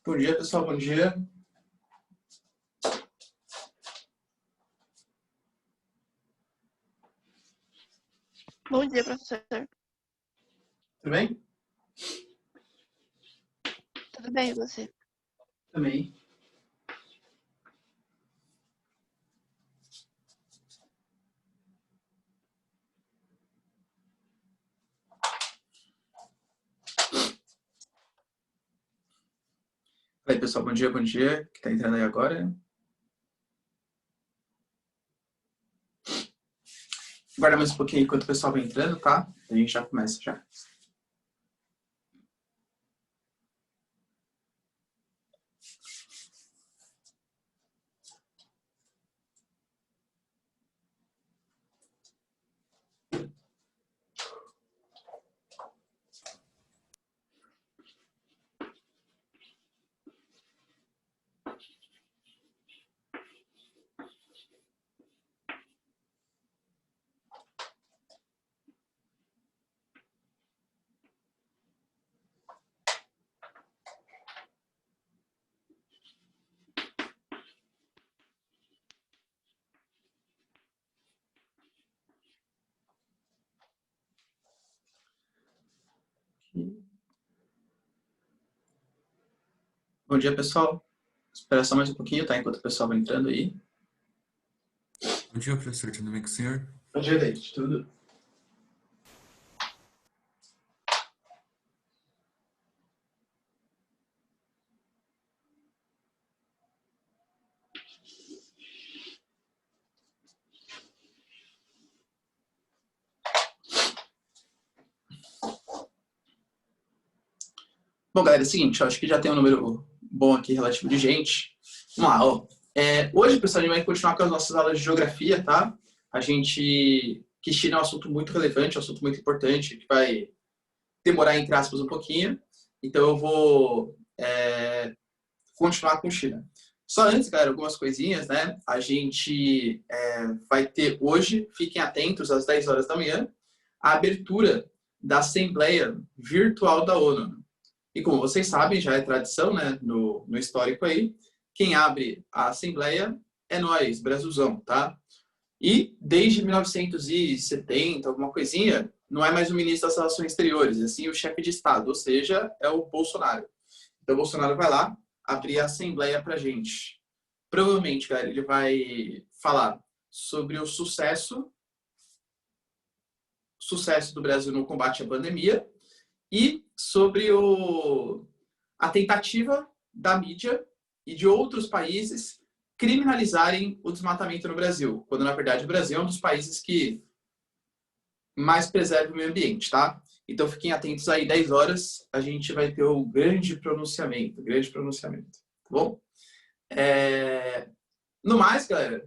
Bom dia, pessoal. Bom dia. Bom dia, professor. Tudo bem? Tudo bem, e você? Também. Aí, pessoal, bom dia, bom dia. Que tá entrando aí agora. Guarda mais um pouquinho enquanto o pessoal vai entrando, tá? A gente já começa já. Bom dia, pessoal. Espera só mais um pouquinho, tá? Enquanto o pessoal vai entrando aí. Bom dia, professor. Tudo bem com o senhor? Bom dia, David. Tudo? Bom, galera, é o seguinte, eu acho que já tem um número bom aqui relativo de gente. Vamos lá, ó. Hoje, pessoal, a gente vai continuar com as nossas aulas de geografia, tá? Que China é um assunto muito relevante, um assunto muito importante, que vai demorar, entre aspas, um pouquinho. Então, eu vou continuar com China. Só antes, galera, algumas coisinhas, né? A gente vai ter hoje, fiquem atentos, às 10 horas da manhã, a abertura da Assembleia Virtual da ONU. E como vocês sabem, já é tradição, né, no histórico aí, quem abre a Assembleia é nós, Brasilzão, tá? E desde 1970, alguma coisinha, não é mais o ministro das Relações Exteriores, é sim o chefe de Estado, ou seja, é o Bolsonaro. Então o Bolsonaro vai lá abrir a Assembleia pra gente. Provavelmente, galera, ele vai falar sobre o sucesso do Brasil no combate à pandemia, e sobre a tentativa da mídia e de outros países criminalizarem o desmatamento no Brasil, quando na verdade o Brasil é um dos países que mais preserva o meio ambiente, tá? Então fiquem atentos aí, 10 horas a gente vai ter o grande pronunciamento, tá bom? No mais, galera,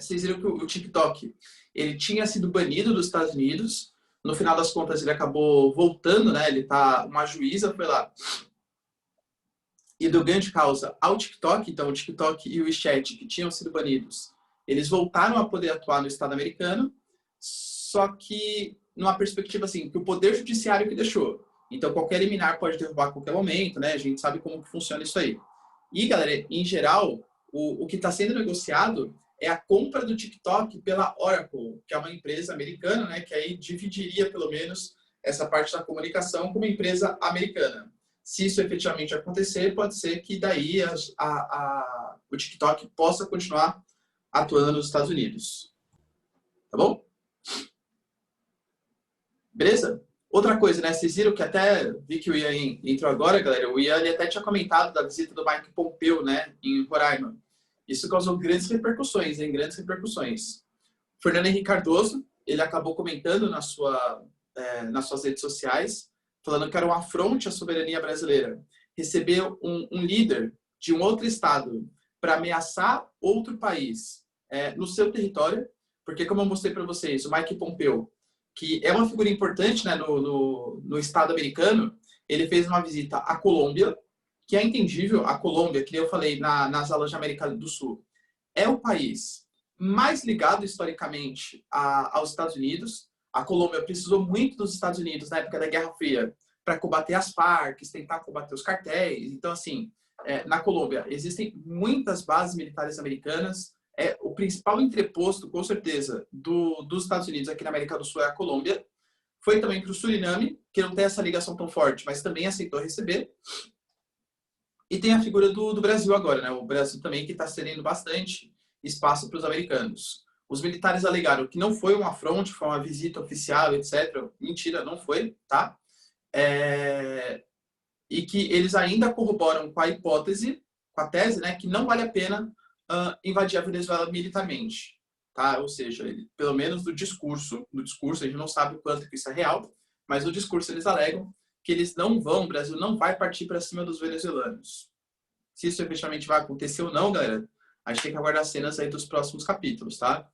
vocês viram que o TikTok, ele tinha sido banido dos Estados Unidos. No final das contas, ele acabou voltando, né? Uma juíza foi lá e deu grande causa ao TikTok. Então, o TikTok e o WeChat, que tinham sido banidos, eles voltaram a poder atuar no Estado americano, só que numa perspectiva assim, que o Poder Judiciário que deixou. Então, qualquer liminar pode derrubar a qualquer momento, né? A gente sabe como que funciona isso aí. E, galera, em geral, o que está sendo negociado é a compra do TikTok pela Oracle, que é uma empresa americana, né, que aí dividiria, pelo menos, essa parte da comunicação com uma empresa americana. Se isso efetivamente acontecer, pode ser que daí o TikTok possa continuar atuando nos Estados Unidos. Tá bom? Beleza? Outra coisa, né? Vocês viram que até vi que o Ian entrou agora, galera. O Ian ele até tinha comentado da visita do Mike Pompeo, né, em Roraima. Isso causou grandes repercussões, hein? Grandes repercussões. Fernando Henrique Cardoso, ele acabou comentando nas suas redes sociais, falando que era um afronte à soberania brasileira. Receber um líder de um outro estado para ameaçar outro país no seu território, porque como eu mostrei para vocês, o Mike Pompeo, que é uma figura importante, né, no Estado americano, ele fez uma visita à Colômbia, que é entendível, a Colômbia, que eu falei nas aulas de América do Sul, é o país mais ligado historicamente aos Estados Unidos. A Colômbia precisou muito dos Estados Unidos na época da Guerra Fria para combater as Farc, tentar combater os cartéis. Então, assim, na Colômbia existem muitas bases militares americanas. O principal entreposto, com certeza, dos Estados Unidos aqui na América do Sul é a Colômbia. Foi também para o Suriname, que não tem essa ligação tão forte, mas também aceitou receber. E tem a figura do Brasil agora, né? O Brasil também que está cedendo bastante espaço para os americanos. Os militares alegaram que não foi um afronte, foi uma visita oficial, etc. Mentira, não foi, tá? E que eles ainda corroboram com a hipótese, com a tese, né, que não vale a pena invadir a Venezuela militarmente, tá? Ou seja, pelo menos no discurso, a gente não sabe o quanto que isso é real, mas no discurso eles alegam que eles não vão, o Brasil não vai partir para cima dos venezuelanos. Se isso efetivamente vai acontecer ou não, galera, a gente tem que aguardar cenas aí dos próximos capítulos, tá?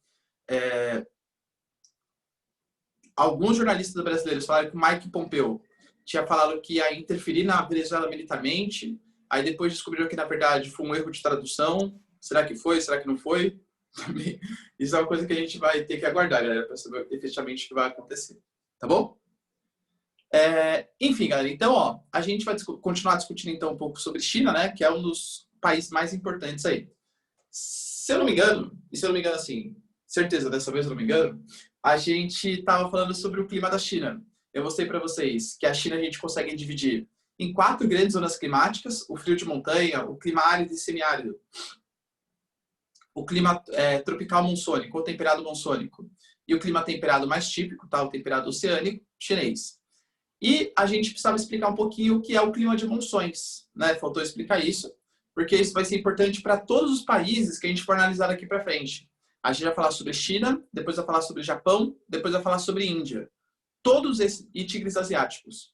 Alguns jornalistas brasileiros falaram que o Mike Pompeo tinha falado que ia interferir na Venezuela militarmente, aí depois descobriram que, na verdade, foi um erro de tradução. Será que foi? Será que não foi? Isso é uma coisa que a gente vai ter que aguardar, galera, para saber efetivamente o que vai acontecer. Tá bom? Enfim, galera, então, ó, a gente vai continuar discutindo, então, um pouco sobre China, né, que é um dos países mais importantes aí. Se eu não me engano, assim, certeza, dessa vez eu não me engano, a gente estava falando sobre o clima da China. Eu mostrei para vocês que a China a gente consegue dividir em 4 grandes zonas climáticas: o frio de montanha, o clima árido e semiárido, o clima tropical monsônico ou temperado monsônico, e o clima temperado mais típico, tá? O temperado oceânico chinês. E a gente precisava explicar um pouquinho o que é o clima de monções, né? Faltou explicar isso, porque isso vai ser importante para todos os países que a gente for analisar daqui para frente. A gente vai falar sobre China, depois vai falar sobre Japão, depois vai falar sobre Índia. E tigres asiáticos.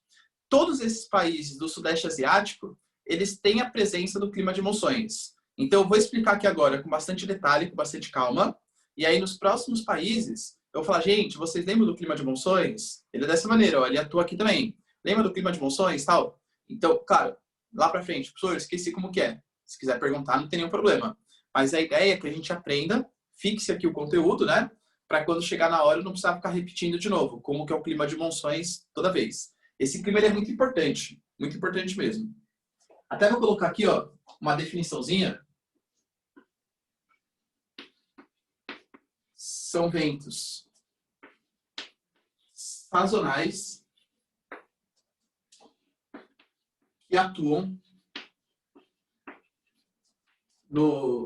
Todos esses países do Sudeste Asiático, eles têm a presença do clima de monções. Então, eu vou explicar aqui agora com bastante detalhe, com bastante calma. E aí, nos próximos países, eu vou falar, gente, vocês lembram do clima de monções? Ele é dessa maneira, ó, ele atua aqui também. Lembra do clima de monções e tal? Então, claro, lá pra frente, professor, eu esqueci como que é. Se quiser perguntar, não tem nenhum problema. Mas a ideia é que a gente aprenda, fixe aqui o conteúdo, né? Para quando chegar na hora eu não precisar ficar repetindo de novo, como que é o clima de monções toda vez. Esse clima ele é muito importante mesmo. Até vou colocar aqui, ó, uma definiçãozinha. São ventos sazonais que atuam no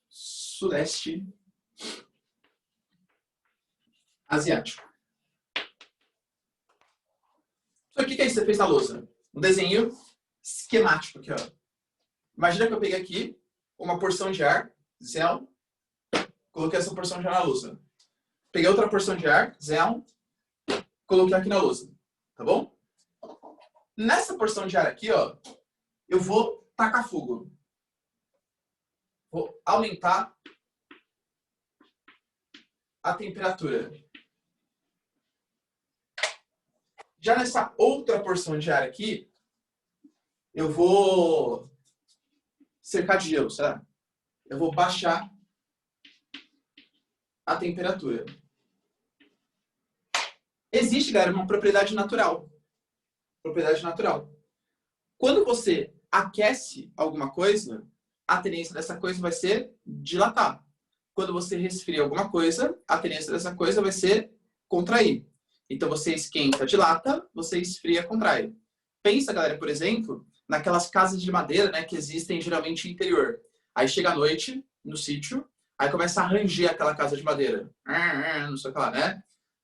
Sudeste Asiático. Então, o que é isso que você fez na lousa? Um desenho esquemático aqui, ó. Imagina que eu peguei aqui uma porção de ar, zero, coloquei essa porção de ar na lousa. Peguei outra porção de ar, zero, coloquei aqui na lousa. Tá bom? Nessa porção de ar aqui, ó, eu vou tacar fogo. Vou aumentar a temperatura. Já nessa outra porção de ar aqui, eu vou cercar de gelo, será? Eu vou baixar a temperatura. Existe, galera, uma propriedade natural. Propriedade natural. Quando você aquece alguma coisa, a tendência dessa coisa vai ser dilatar. Quando você resfria alguma coisa, a tendência dessa coisa vai ser contrair. Então, você esquenta, dilata, você esfria, contrai. Pensa, galera, por exemplo, naquelas casas de madeira, né, que existem geralmente no interior. Aí chega à noite, no sítio, aí começa a ranger aquela casa de madeira. Não sei o que lá, né?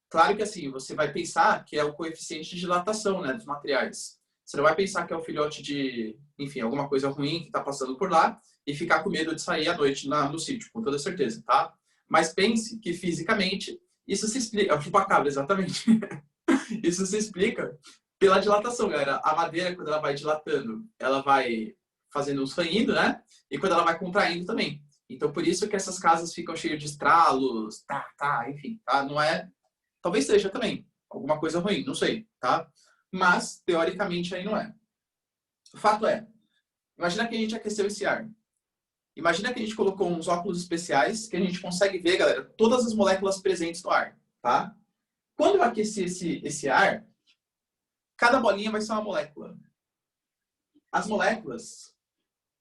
Claro que assim, você vai pensar que é o coeficiente de dilatação, né, dos materiais. Você não vai pensar que é o filhote de, enfim, alguma coisa ruim que está passando por lá e ficar com medo de sair à noite no sítio, com toda certeza, tá? Mas pense que fisicamente isso se explica, chupacabra, exatamente. Isso se explica pela dilatação, galera. A madeira, quando ela vai dilatando, ela vai fazendo uns ranhidos, né? E quando ela vai contraindo também. Então, por isso que essas casas ficam cheias de estralos, enfim, tá? Não é... Talvez seja também alguma coisa ruim, não sei, tá? Mas, teoricamente, aí não é. O fato é, imagina que a gente aqueceu esse ar. Imagina que a gente colocou uns óculos especiais que a gente consegue ver, galera, todas as moléculas presentes no ar, tá? Quando eu aquecer esse ar, cada bolinha vai ser uma molécula. As moléculas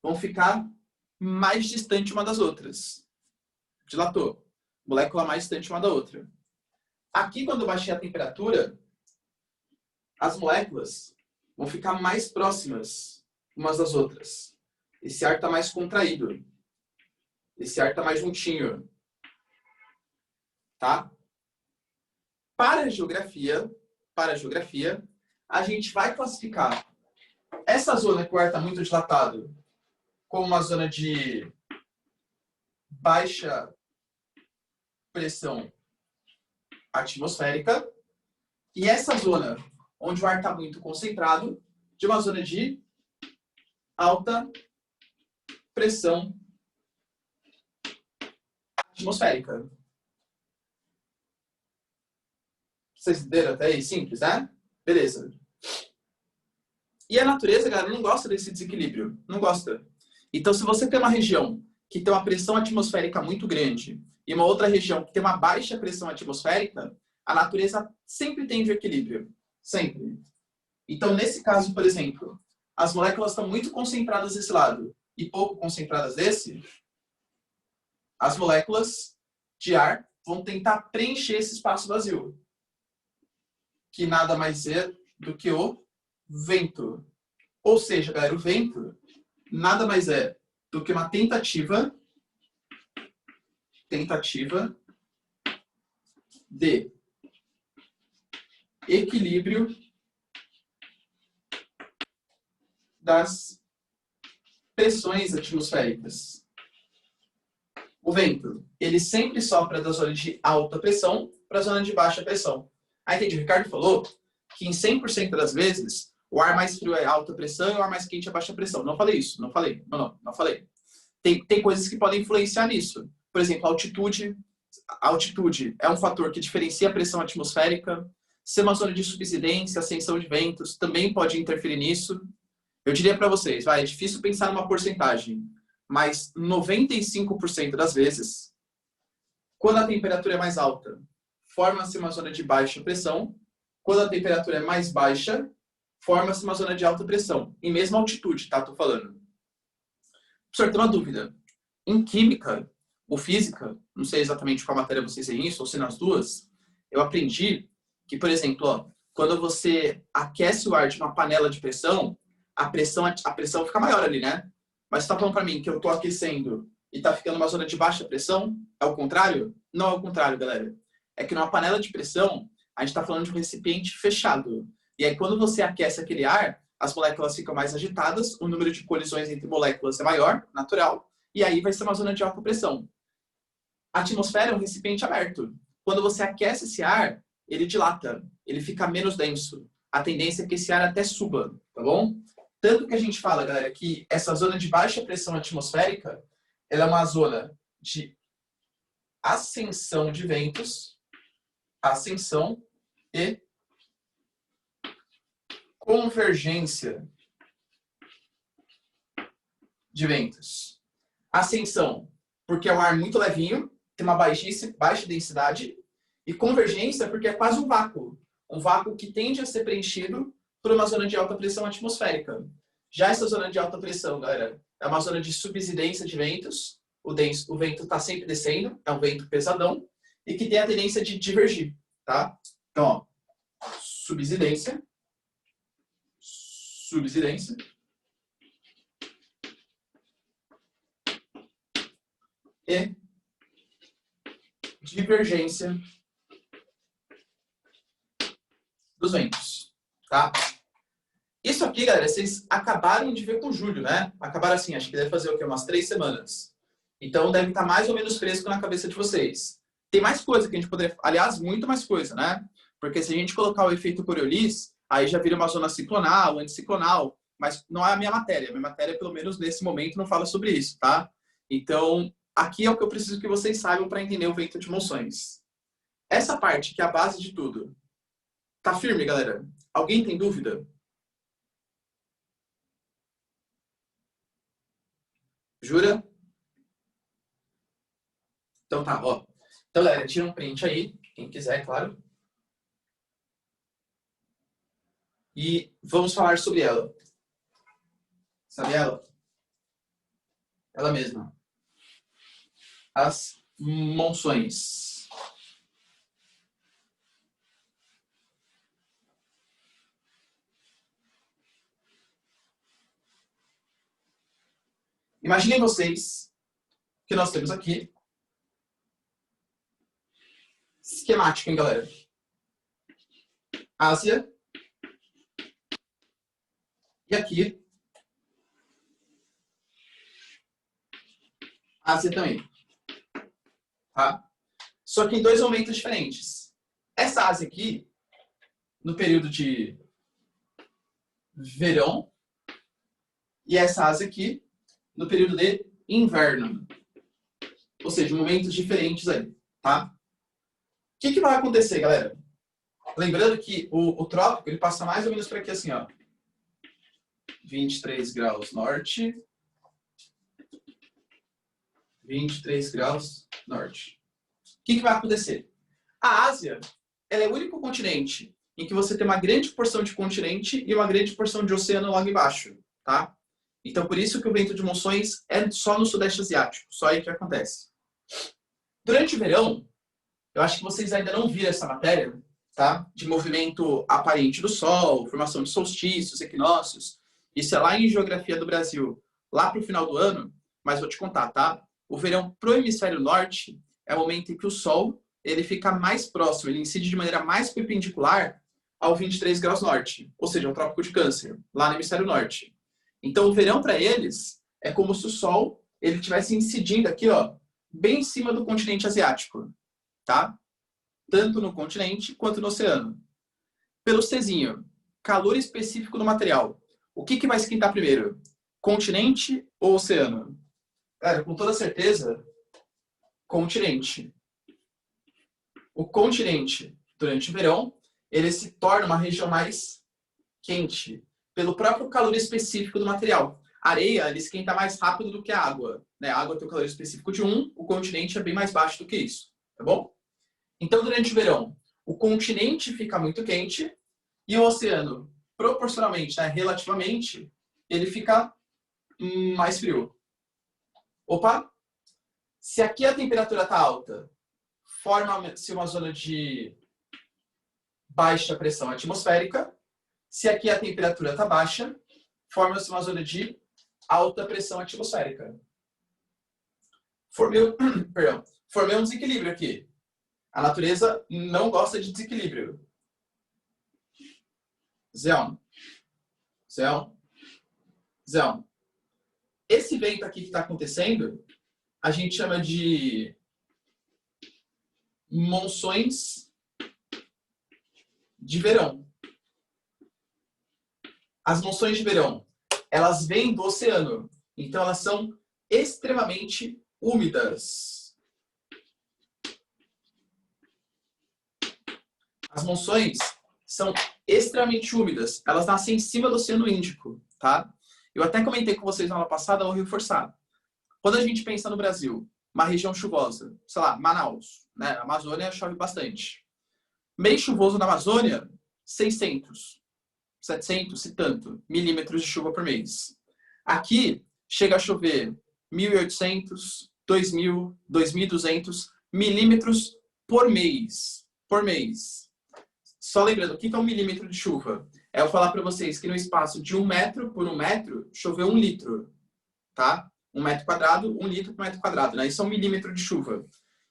vão ficar mais distante uma das outras. Dilatou. Molécula mais distante uma da outra. Aqui, quando eu baixei a temperatura, as moléculas vão ficar mais próximas umas das outras. Esse ar está mais contraído. Esse ar está mais juntinho. Tá? Para a geografia, a gente vai classificar essa zona que o ar está muito dilatado como uma zona de baixa pressão atmosférica e essa zona onde o ar está muito concentrado de uma zona de alta pressão atmosférica. Vocês entenderam até aí? Simples, né? Beleza. E a natureza, galera, não gosta desse desequilíbrio. Não gosta. Então, se você tem uma região que tem uma pressão atmosférica muito grande e uma outra região que tem uma baixa pressão atmosférica, a natureza sempre tende ao equilíbrio. Sempre. Então, nesse caso, por exemplo, as moléculas estão muito concentradas desse lado e pouco concentradas desse, as moléculas de ar vão tentar preencher esse espaço vazio, que nada mais é do que o vento. Ou seja, galera, o vento nada mais é do que uma tentativa de equilíbrio das pressões atmosféricas. O vento, ele sempre sopra da zona de alta pressão para a zona de baixa pressão. Aí, entendi, o Ricardo falou que em 100% das vezes o ar mais frio é alta pressão e o ar mais quente é baixa pressão. Não falei isso, não falei. Não falei. Tem coisas que podem influenciar nisso. Por exemplo, a altitude. A altitude é um fator que diferencia a pressão atmosférica. Ser uma zona de subsidência, ascensão de ventos, também pode interferir nisso. Eu diria para vocês, é difícil pensar numa porcentagem, mas 95% das vezes, quando a temperatura é mais alta, forma-se uma zona de baixa pressão. Quando a temperatura é mais baixa, forma-se uma zona de alta pressão. Em mesma altitude, tá? Tô falando. Professor, tem uma dúvida. Em química ou física, não sei exatamente qual matéria vocês têm isso, ou se nas duas, eu aprendi que, por exemplo, quando você aquece o ar de uma panela de pressão, a pressão fica maior ali, né? Mas você tá falando para mim que eu tô aquecendo e tá ficando uma zona de baixa pressão? É o contrário? Não é o contrário, galera. É que numa panela de pressão, a gente está falando de um recipiente fechado. E aí, quando você aquece aquele ar, as moléculas ficam mais agitadas, o número de colisões entre moléculas é maior, natural, e aí vai ser uma zona de alta pressão. A atmosfera é um recipiente aberto. Quando você aquece esse ar, ele dilata, ele fica menos denso. A tendência é que esse ar até suba, tá bom? Tanto que a gente fala, galera, que essa zona de baixa pressão atmosférica, ela é uma zona de ascensão de ventos, ascensão e convergência de ventos. Ascensão, porque é um ar muito levinho, tem uma baixa densidade, e convergência porque é quase um vácuo que tende a ser preenchido por uma zona de alta pressão atmosférica. Já essa zona de alta pressão, galera, é uma zona de subsidência de ventos, o vento está sempre descendo, é um vento pesadão, e que tem a tendência de divergir, tá? Então, ó, subsidência, e divergência dos ventos, tá? Isso aqui, galera, vocês acabaram de ver com o Júlio, né? Acabaram assim, acho que deve fazer o quê? Umas 3 semanas. Então, deve estar mais ou menos fresco na cabeça de vocês. Tem mais coisa que a gente poderia... Aliás, muito mais coisa, né? Porque se a gente colocar o efeito Coriolis, aí já vira uma zona ciclonal, anticiclonal, mas não é a minha matéria. A minha matéria, pelo menos nesse momento, não fala sobre isso, tá? Então, aqui é o que eu preciso que vocês saibam para entender o vento de monções. Essa parte, que é a base de tudo, tá firme, galera? Alguém tem dúvida? Jura? Então tá, ó. Então, galera, tira um print aí, quem quiser, claro. E vamos falar sobre ela. Sabe ela? Ela mesma. As monções. Imaginem vocês que nós temos aqui. Esquemático, hein, galera? Ásia. E aqui. Ásia também. Tá? Só que em dois momentos diferentes. Essa Ásia aqui, no período de verão. E essa Ásia aqui, no período de inverno. Ou seja, momentos diferentes aí. Tá? O que vai acontecer, galera? Lembrando que o trópico, ele passa mais ou menos por aqui assim, ó. 23 graus norte. 23 graus norte. O que vai acontecer? A Ásia, ela é o único continente em que você tem uma grande porção de continente e uma grande porção de oceano logo embaixo, tá? Então, por isso que o vento de monções é só no Sudeste Asiático, só aí que acontece. Durante o verão, eu acho que vocês ainda não viram essa matéria, tá? De movimento aparente do Sol, formação de solstícios, equinócios. Isso é lá em Geografia do Brasil, lá para o final do ano, mas vou te contar, tá? O verão pro hemisfério norte é o momento em que o Sol ele fica mais próximo, ele incide de maneira mais perpendicular ao 23 graus norte, ou seja, ao Trópico de Câncer, lá no hemisfério norte. Então, o verão para eles é como se o Sol ele estivesse incidindo aqui, ó, bem em cima do continente asiático, tá? Tanto no continente quanto no oceano. Pelo Czinho, calor específico do material. O que vai esquentar primeiro? Continente ou oceano? Cara, com toda certeza, continente. O continente, durante o verão, ele se torna uma região mais quente, pelo próprio calor específico do material. A areia, ele esquenta mais rápido do que a água, né? A água tem o calor específico de 1, o continente é bem mais baixo do que isso, tá bom? Então, durante o verão, o continente fica muito quente e o oceano, proporcionalmente, né, relativamente, ele fica mais frio. Opa! Se aqui a temperatura está alta, forma-se uma zona de baixa pressão atmosférica. Se aqui a temperatura está baixa, forma-se uma zona de alta pressão atmosférica. Formei um desequilíbrio aqui. A natureza não gosta de desequilíbrio. Zéon. Esse vento aqui que está acontecendo, a gente chama de monções de verão. As monções de verão, elas vêm do oceano. Então, elas são extremamente úmidas. As monções são extremamente úmidas. Elas nascem em cima do Oceano Índico, tá? Eu até comentei com vocês na aula passada, vou reforçar. Quando a gente pensa no Brasil, uma região chuvosa, sei lá, Manaus, né? A Amazônia chove bastante. Mês chuvoso na Amazônia, 600, 700 e tanto milímetros de chuva por mês. Aqui, chega a chover 1.800, 2.000, 2.200 milímetros por mês. Por mês. Só lembrando, o que é um milímetro de chuva? É eu falar para vocês que no espaço de 1 metro por 1 metro, choveu 1 litro. Tá? 1 metro quadrado, 1 litro por metro quadrado. Né? Isso é um milímetro de chuva.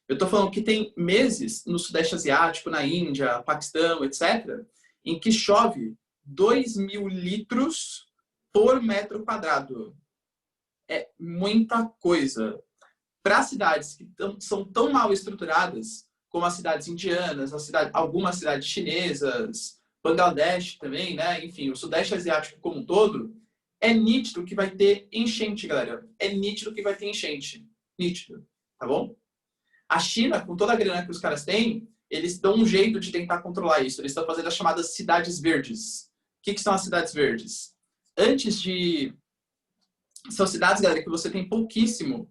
Eu estou falando que tem meses no Sudeste Asiático, na Índia, Paquistão, etc., em que chove 2.000 litros por metro quadrado. É muita coisa. Para cidades que são tão mal estruturadas, como as cidades indianas, algumas cidades chinesas, Bangladesh também, né? Enfim, o Sudeste Asiático como um todo, é nítido que vai ter enchente, galera. É nítido que vai ter enchente. Nítido. tá bom? A China, com toda a grana que os caras têm, eles dão um jeito de tentar controlar isso. Eles estão fazendo as chamadas cidades verdes. O que são as cidades verdes? São cidades, galera, que você tem pouquíssimo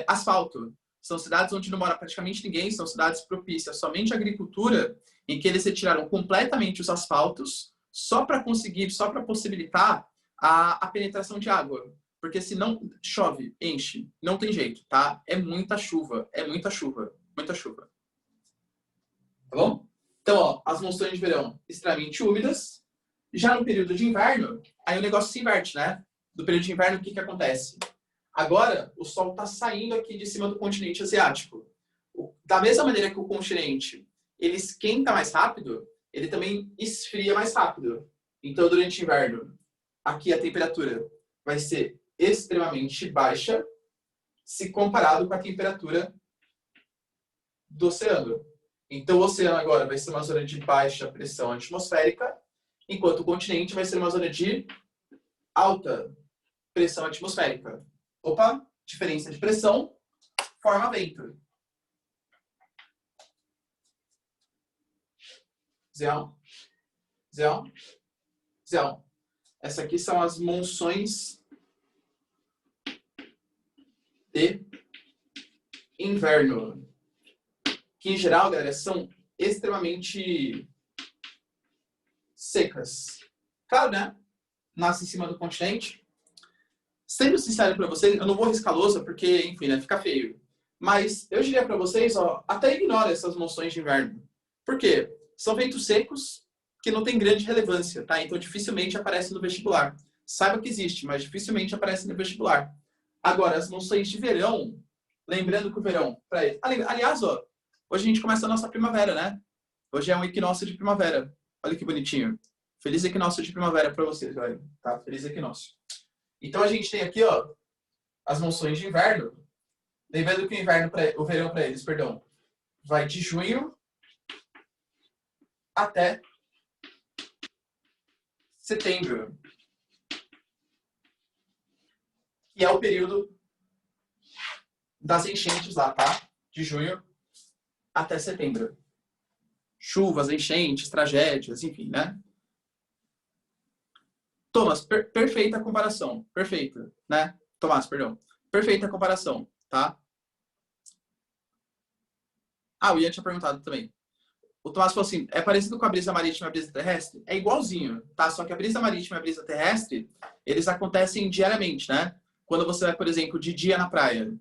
asfalto. São cidades onde não mora praticamente ninguém, são cidades propícias somente à agricultura, em que eles retiraram completamente os asfaltos só para possibilitar a penetração de água. Porque se não chove, enche, não tem jeito, tá? É muita chuva, muita chuva. Tá bom? Então, ó, as monções de verão extremamente úmidas. Já no período de inverno, aí o negócio se inverte, né? No período de inverno, o que acontece? Agora, o sol está saindo aqui de cima do continente asiático. Da mesma maneira que o continente ele esquenta mais rápido, ele também esfria mais rápido. Então, durante o inverno, aqui a temperatura vai ser extremamente baixa se comparado com a temperatura do oceano. Então, o oceano agora vai ser uma zona de baixa pressão atmosférica, enquanto o continente vai ser uma zona de alta pressão atmosférica. Opa, diferença de pressão, forma vento. Zéu. Essas aqui são as monções de inverno. Que, em geral, galera, são extremamente secas. Claro, né? Nasce em cima do continente. Sendo sincero para vocês, eu não vou arriscar lousa porque, enfim, né, fica feio. Mas eu diria para vocês, ó, até ignora essas monções de inverno. Por quê? São ventos secos que não tem grande relevância, tá? Então dificilmente aparece no vestibular. Saiba que existe, mas dificilmente aparece no vestibular. Agora, as monções de verão, lembrando que o verão, aliás, ó, hoje a gente começa a nossa primavera, né? Hoje é um equinócio de primavera. Olha que bonitinho. Feliz equinócio de primavera para vocês, galera. Tá? Feliz equinócio. Então a gente tem aqui, ó, as monções de inverno. Lembrando que o verão para eles, perdão, vai de junho até setembro. Que é o período das enchentes lá, tá? De junho até setembro. Chuvas, enchentes, tragédias, enfim, né? Thomas, perfeita comparação. Perfeita, né? Tomás, perdão. Perfeita comparação, tá? Ah, o Ian tinha perguntado também. O Tomás falou assim, é parecido com a brisa marítima e a brisa terrestre? É igualzinho, tá? Só que a brisa marítima e a brisa terrestre, eles acontecem diariamente, né? Quando você vai, por exemplo, de dia na praia,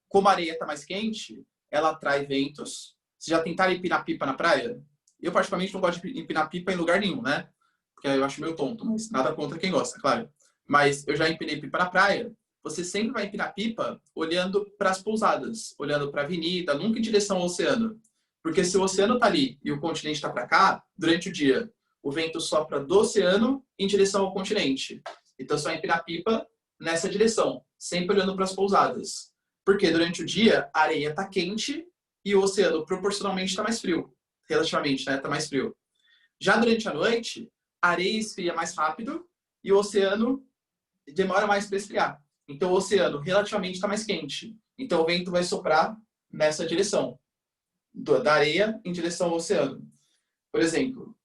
como a areia está mais quente, ela atrai ventos. Vocês já tentaram empinar pipa na praia? Eu, particularmente, não gosto de empinar pipa em lugar nenhum, né? Porque eu acho meio tonto, mas nada contra quem gosta, claro. Mas eu já empinei pipa na praia. Você sempre vai empinar pipa olhando para as pousadas, olhando para a avenida, nunca em direção ao oceano. Porque se o oceano está ali e o continente está para cá, durante o dia, o vento sopra do oceano em direção ao continente. Então, você vai empinar pipa nessa direção, sempre olhando para as pousadas. Porque durante o dia, a areia está quente e o oceano proporcionalmente está mais frio. Relativamente, né? Está mais frio. Já durante a noite, a areia esfria mais rápido e o oceano demora mais para esfriar. Então, o oceano relativamente está mais quente. Então, o vento vai soprar nessa direção, da areia em direção ao oceano. Por exemplo,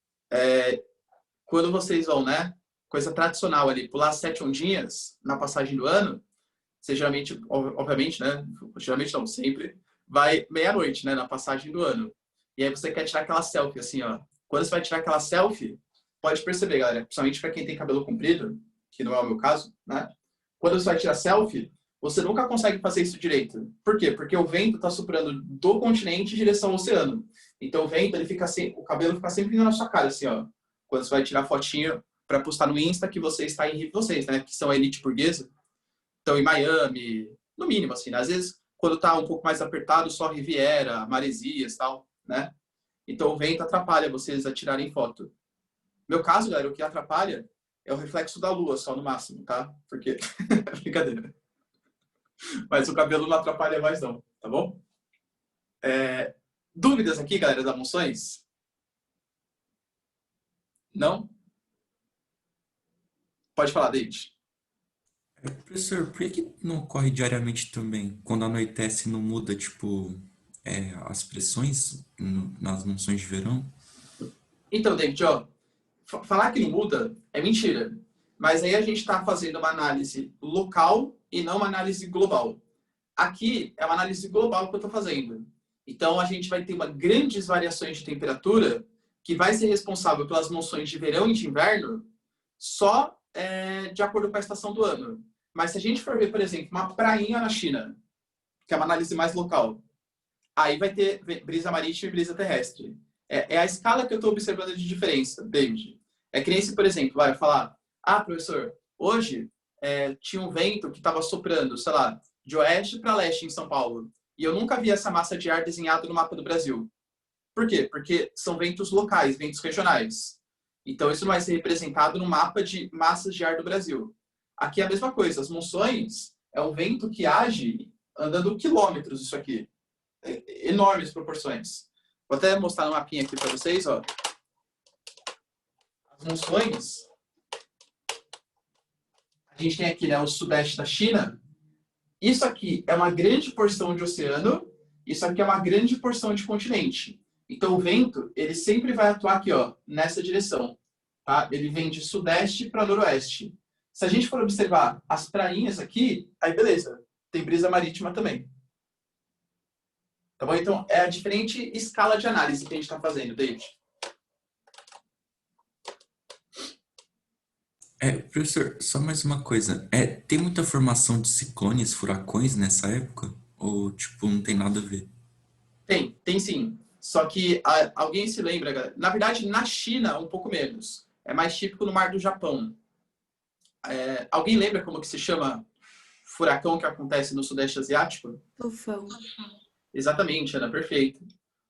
quando vocês vão, né, coisa tradicional ali, pular 7 ondinhas na passagem do ano, você geralmente, obviamente, né, geralmente não, sempre, vai meia-noite, né, na passagem do ano. E aí você quer tirar aquela selfie, assim, ó. Quando você vai tirar aquela selfie, pode perceber, galera, principalmente para quem tem cabelo comprido, que não é o meu caso, né? Quando você vai tirar selfie, você nunca consegue fazer isso direito. Por quê? Porque o vento está soprando do continente em direção ao oceano. Então o vento, ele fica assim, o cabelo fica sempre vindo na sua cara, assim, ó. Quando você vai tirar fotinho para postar no Insta que você está em vocês, né? Que são a elite burguesa. Estão em Miami, no mínimo, assim, né? Às vezes, quando tá um pouco mais apertado, só Riviera, Maresias, tal, né? Então o vento atrapalha vocês a tirarem foto. No meu caso, galera, o que atrapalha é o reflexo da lua, só no máximo, tá? Porque... Brincadeira. Mas o cabelo não atrapalha mais não, tá bom? Dúvidas aqui, galera, das monções? Não? Pode falar, David. Professor, por que não ocorre diariamente também? Quando anoitece, não muda, tipo, as pressões nas monções de verão? Então, David, ó, falar que não muda é mentira. Mas aí a gente está fazendo uma análise local e não uma análise global. Aqui é uma análise global que eu estou fazendo. Então, a gente vai ter grandes variações de temperatura que vai ser responsável pelas monções de verão e de inverno só de acordo com a estação do ano. Mas se a gente for ver, por exemplo, uma prainha na China, que é uma análise mais local, aí vai ter brisa marítima e brisa terrestre. É a escala que eu estou observando de diferença, David. É que nem se, por exemplo, vai falar, professor, hoje tinha um vento que estava soprando, sei lá, de oeste para leste em São Paulo. E eu nunca vi essa massa de ar desenhada no mapa do Brasil. Por quê? Porque são ventos locais, ventos regionais. Então, isso não vai ser representado no mapa de massas de ar do Brasil. Aqui é a mesma coisa. As monções é um vento que age andando quilômetros, isso aqui. Enormes proporções. Vou até mostrar no mapinha aqui para vocês, ó. As monções, a gente tem aqui, né, o sudeste da China. Isso aqui é uma grande porção de oceano, isso aqui é uma grande porção de continente. Então, o vento, ele sempre vai atuar aqui, ó, nessa direção. Tá? Ele vem de sudeste para noroeste. Se a gente for observar as prainhas aqui, aí beleza, tem brisa marítima também. Tá bom? Então, é a diferente escala de análise que a gente está fazendo, David. Professor, só mais uma coisa. Tem muita formação de ciclones, furacões nessa época? Ou, tipo, não tem nada a ver? Tem sim. Só que alguém se lembra, galera? Na verdade, na China, um pouco menos. É mais típico no Mar do Japão. Alguém lembra como que se chama furacão que acontece no Sudeste Asiático? Tufão. Exatamente, Ana, perfeito.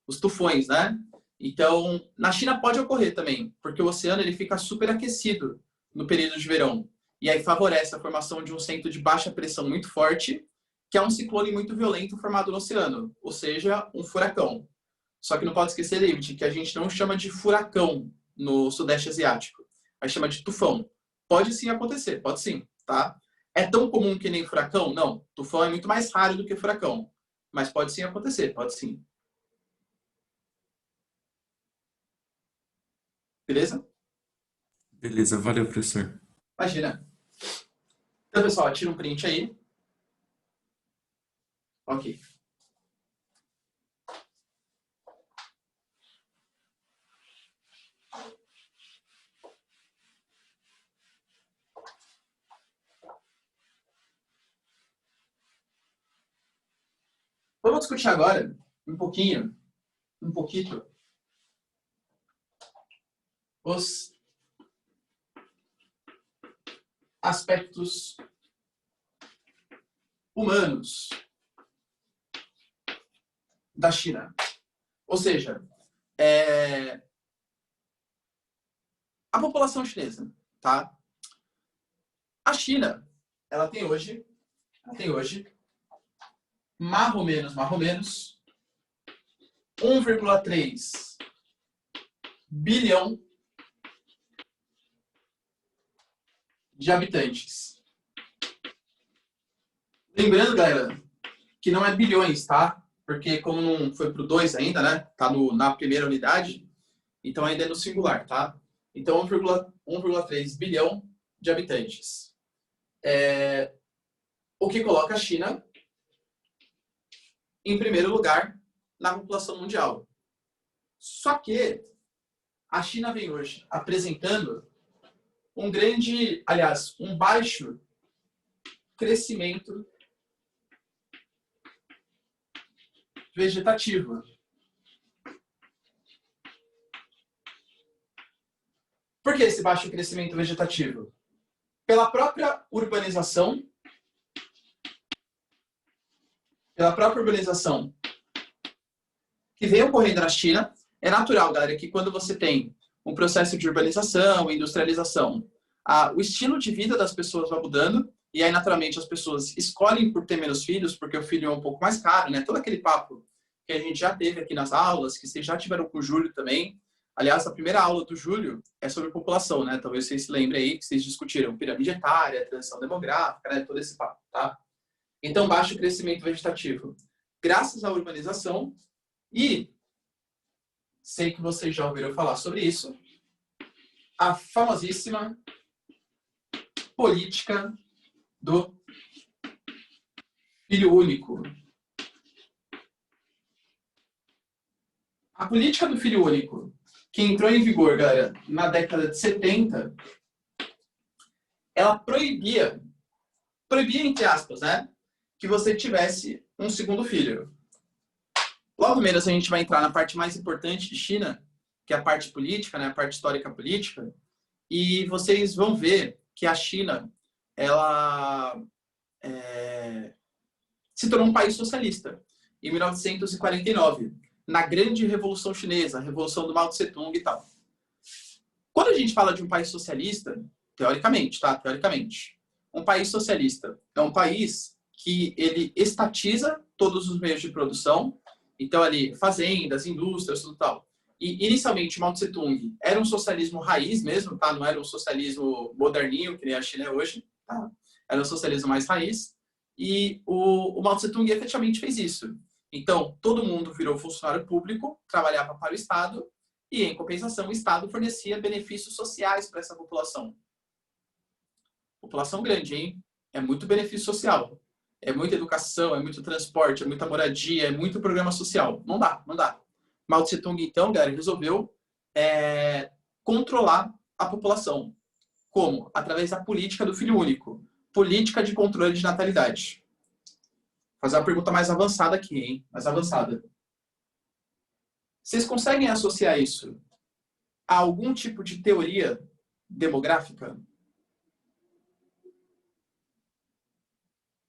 Os tufões, né? Então, na China pode ocorrer também, porque o oceano ele fica superaquecido no período de verão. E aí favorece a formação de um centro de baixa pressão muito forte, que é um ciclone muito violento formado no oceano, ou seja, um furacão. Só que não pode esquecer, David, que a gente não chama de furacão no Sudeste Asiático. A gente chama de tufão. Pode sim acontecer, pode sim, tá? É tão comum que nem furacão? Não. Tufão é muito mais raro do que furacão. Mas pode sim acontecer, pode sim. Beleza? Beleza, valeu, professor. Imagina. Então, pessoal, tira um print aí. Ok. Vamos discutir agora um pouquinho, os aspectos humanos da China. Ou seja, a população chinesa, tá? A China, ela tem hoje, mais ou menos, 1,3 bilhão de habitantes. Lembrando, galera, que não é bilhões, tá? Porque como não foi pro 2 ainda, né? Tá na primeira unidade, então ainda é no singular, tá? Então, 1,3 bilhão de habitantes. O que coloca a China em primeiro lugar na população mundial. Só que a China vem hoje apresentando um baixo crescimento vegetativo. Por que esse baixo crescimento vegetativo? Pela própria urbanização que vem ocorrendo na China. É natural, galera, que quando você tem um processo de urbanização, industrialização, o estilo de vida das pessoas vai mudando, e aí, naturalmente, as pessoas escolhem por ter menos filhos, porque o filho é um pouco mais caro, né? Todo aquele papo que a gente já teve aqui nas aulas, que vocês já tiveram com o Júlio também, Aliás, a primeira aula do Júlio é sobre população, né? Talvez vocês se lembrem aí que vocês discutiram pirâmide etária, transição demográfica, né? Todo esse papo, tá? Então, baixo crescimento vegetativo. Graças à urbanização e, sei que vocês já ouviram falar sobre isso, a famosíssima política do filho único. A política do filho único, que entrou em vigor, galera, na década de 70, ela proibia entre aspas, né, que você tivesse um segundo filho. Logo menos a gente vai entrar na parte mais importante de China, que é a parte política, né, a parte histórica política, e vocês vão ver que a China, ela se tornou um país socialista em 1949, na grande Revolução Chinesa, a Revolução do Mao Tse-tung e tal. Quando a gente fala de um país socialista, teoricamente, tá? Teoricamente, um país socialista é um país que ele estatiza todos os meios de produção, então ali, fazendas, indústrias, tudo tal. E inicialmente Mao Tse-tung era um socialismo raiz mesmo, tá? Não era um socialismo moderninho, que nem a China é hoje, tá? Era um socialismo mais raiz. E o Mao Tse-tung efetivamente fez isso. Então, todo mundo virou funcionário público, trabalhava para o Estado, e, em compensação, o Estado fornecia benefícios sociais para essa população. População grande, hein? É muito benefício social. É muita educação, é muito transporte, é muita moradia, é muito programa social. Não dá, não dá. Mao Tse-tung, então, galera, resolveu controlar a população. Como? Através da política do filho único. Política de controle de natalidade. Vou fazer uma pergunta mais avançada aqui, hein? Mais avançada. Vocês conseguem associar isso a algum tipo de teoria demográfica?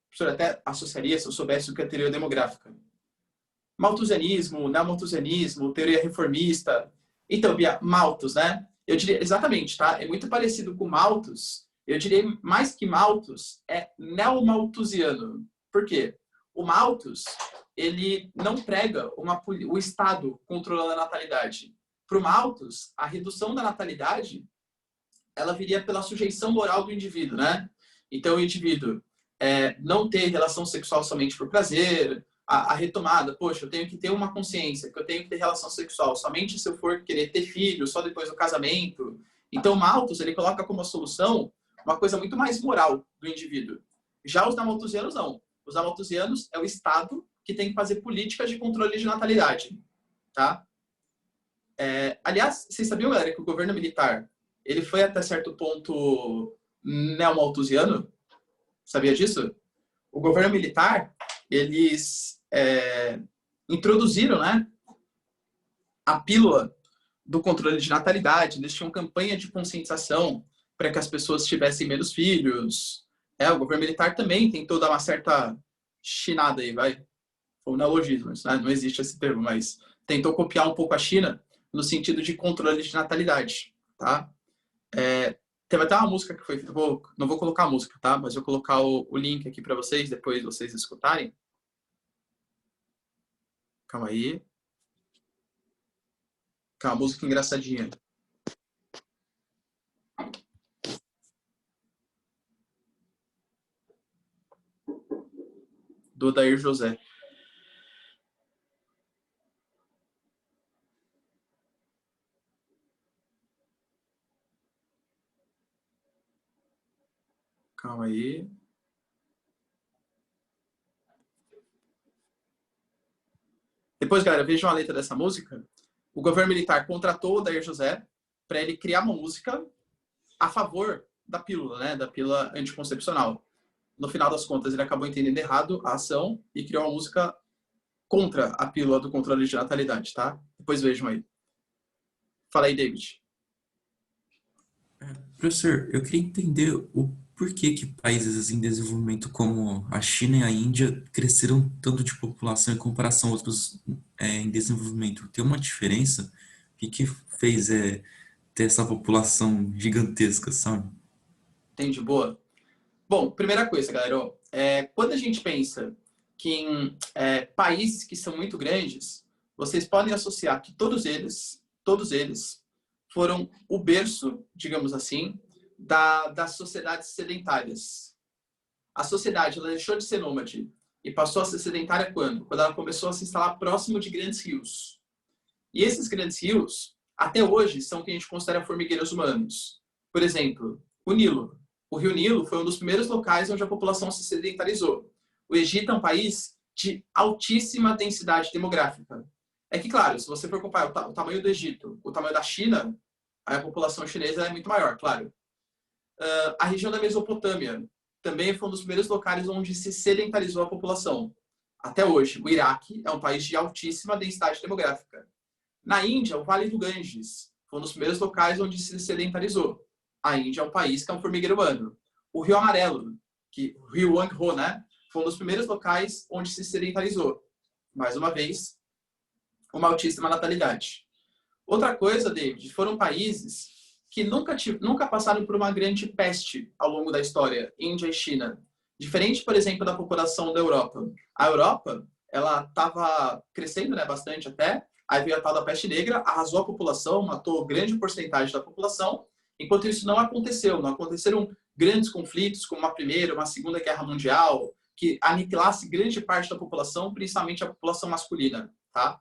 O professor até associaria se eu soubesse o que é teoria demográfica. Malthusianismo, neomalthusianismo, teoria reformista. Então, Bia, Malthus, né? Eu diria, exatamente, tá? É muito parecido com Malthus. Eu diria mais que Malthus, é neomalthusiano. Por quê? O Malthus, ele não prega o Estado controlando a natalidade. Para o Malthus, a redução da natalidade, ela viria pela sujeição moral do indivíduo, né? Então, o indivíduo não ter relação sexual somente por prazer, a retomada, poxa, eu tenho que ter uma consciência, que eu tenho que ter relação sexual somente se eu for querer ter filho, só depois do casamento. Então, Malthus, ele coloca como solução uma coisa muito mais moral do indivíduo. Já os neomalthusianos, não. Os neomalthusianos é o Estado que tem que fazer políticas de controle de natalidade, tá? Aliás, vocês sabiam, galera, que o governo militar, ele foi até certo ponto neomalthusiano? Sabia disso? O governo militar, eles introduziram, né, a pílula do controle de natalidade. Eles tinham campanha de conscientização para que as pessoas tivessem menos filhos. O governo militar também tentou dar uma certa chinada aí, vai. Foi um neologismo, né? Não existe esse termo, mas tentou copiar um pouco a China no sentido de controle de natalidade, tá? Teve até uma música que foi... não vou colocar a música, tá? Mas vou colocar o link aqui para vocês, depois vocês escutarem. Calma aí. Calma, música engraçadinha. Do Odair José. Calma aí. Depois, galera, vejam a letra dessa música. O governo militar contratou o Odair José para ele criar uma música a favor da pílula, né? Da pílula anticoncepcional. No final das contas, ele acabou entendendo errado a ação e criou uma música contra a pílula do controle de natalidade, tá? Depois vejam aí. Fala aí, David. Professor, eu queria entender o porquê que países em desenvolvimento como a China e a Índia cresceram tanto de população em comparação a outros em desenvolvimento. Tem uma diferença? O que fez ter essa população gigantesca, sabe? Entendi, boa. Bom, primeira coisa, galera. Quando a gente pensa que em países que são muito grandes, vocês podem associar que todos eles foram o berço, digamos assim, das sociedades sedentárias. A sociedade ela deixou de ser nômade e passou a ser sedentária quando? Quando ela começou a se instalar próximo de grandes rios. E esses grandes rios, até hoje, são o que a gente considera formigueiros humanos. Por exemplo, o Nilo. O rio Nilo foi um dos primeiros locais onde a população se sedentarizou. O Egito é um país de altíssima densidade demográfica. É que, claro, se você for comparar o tamanho do Egito, o tamanho da China, a população chinesa é muito maior, claro. A região da Mesopotâmia também foi um dos primeiros locais onde se sedentarizou a população. Até hoje, o Iraque é um país de altíssima densidade demográfica. Na Índia, o Vale do Ganges foi um dos primeiros locais onde se sedentarizou. A Índia é um país que é um formigueiro humano. O Rio Amarelo, o Rio Wangho, né, foi um dos primeiros locais onde se sedentarizou. Mais uma vez, uma altíssima natalidade. Outra coisa, David, foram países que nunca passaram por uma grande peste ao longo da história, Índia e China. Diferente, por exemplo, da população da Europa. A Europa, ela estava crescendo, né, bastante até, aí veio a tal da peste negra, arrasou a população, matou grande porcentagem da população, enquanto isso não aconteceu. Não aconteceram grandes conflitos, como uma Primeira, uma Segunda Guerra Mundial, que aniquilasse grande parte da população, principalmente a população masculina, tá?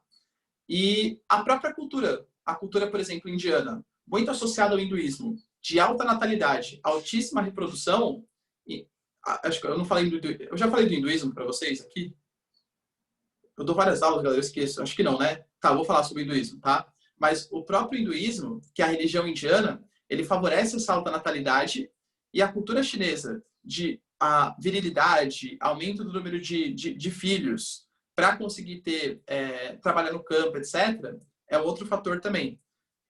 E a própria cultura, a cultura, por exemplo, indiana, muito associada ao hinduísmo, de alta natalidade, altíssima reprodução, e acho que eu não falei eu já falei do hinduísmo para vocês aqui? Eu dou várias aulas, galera, eu esqueço. Acho que não, né? Tá, vou falar sobre o hinduísmo, tá? Mas o próprio hinduísmo, que é a religião indiana, ele favorece essa alta natalidade, e a cultura chinesa de a virilidade, aumento do número de filhos, para conseguir trabalhar no campo, etc., é outro fator também.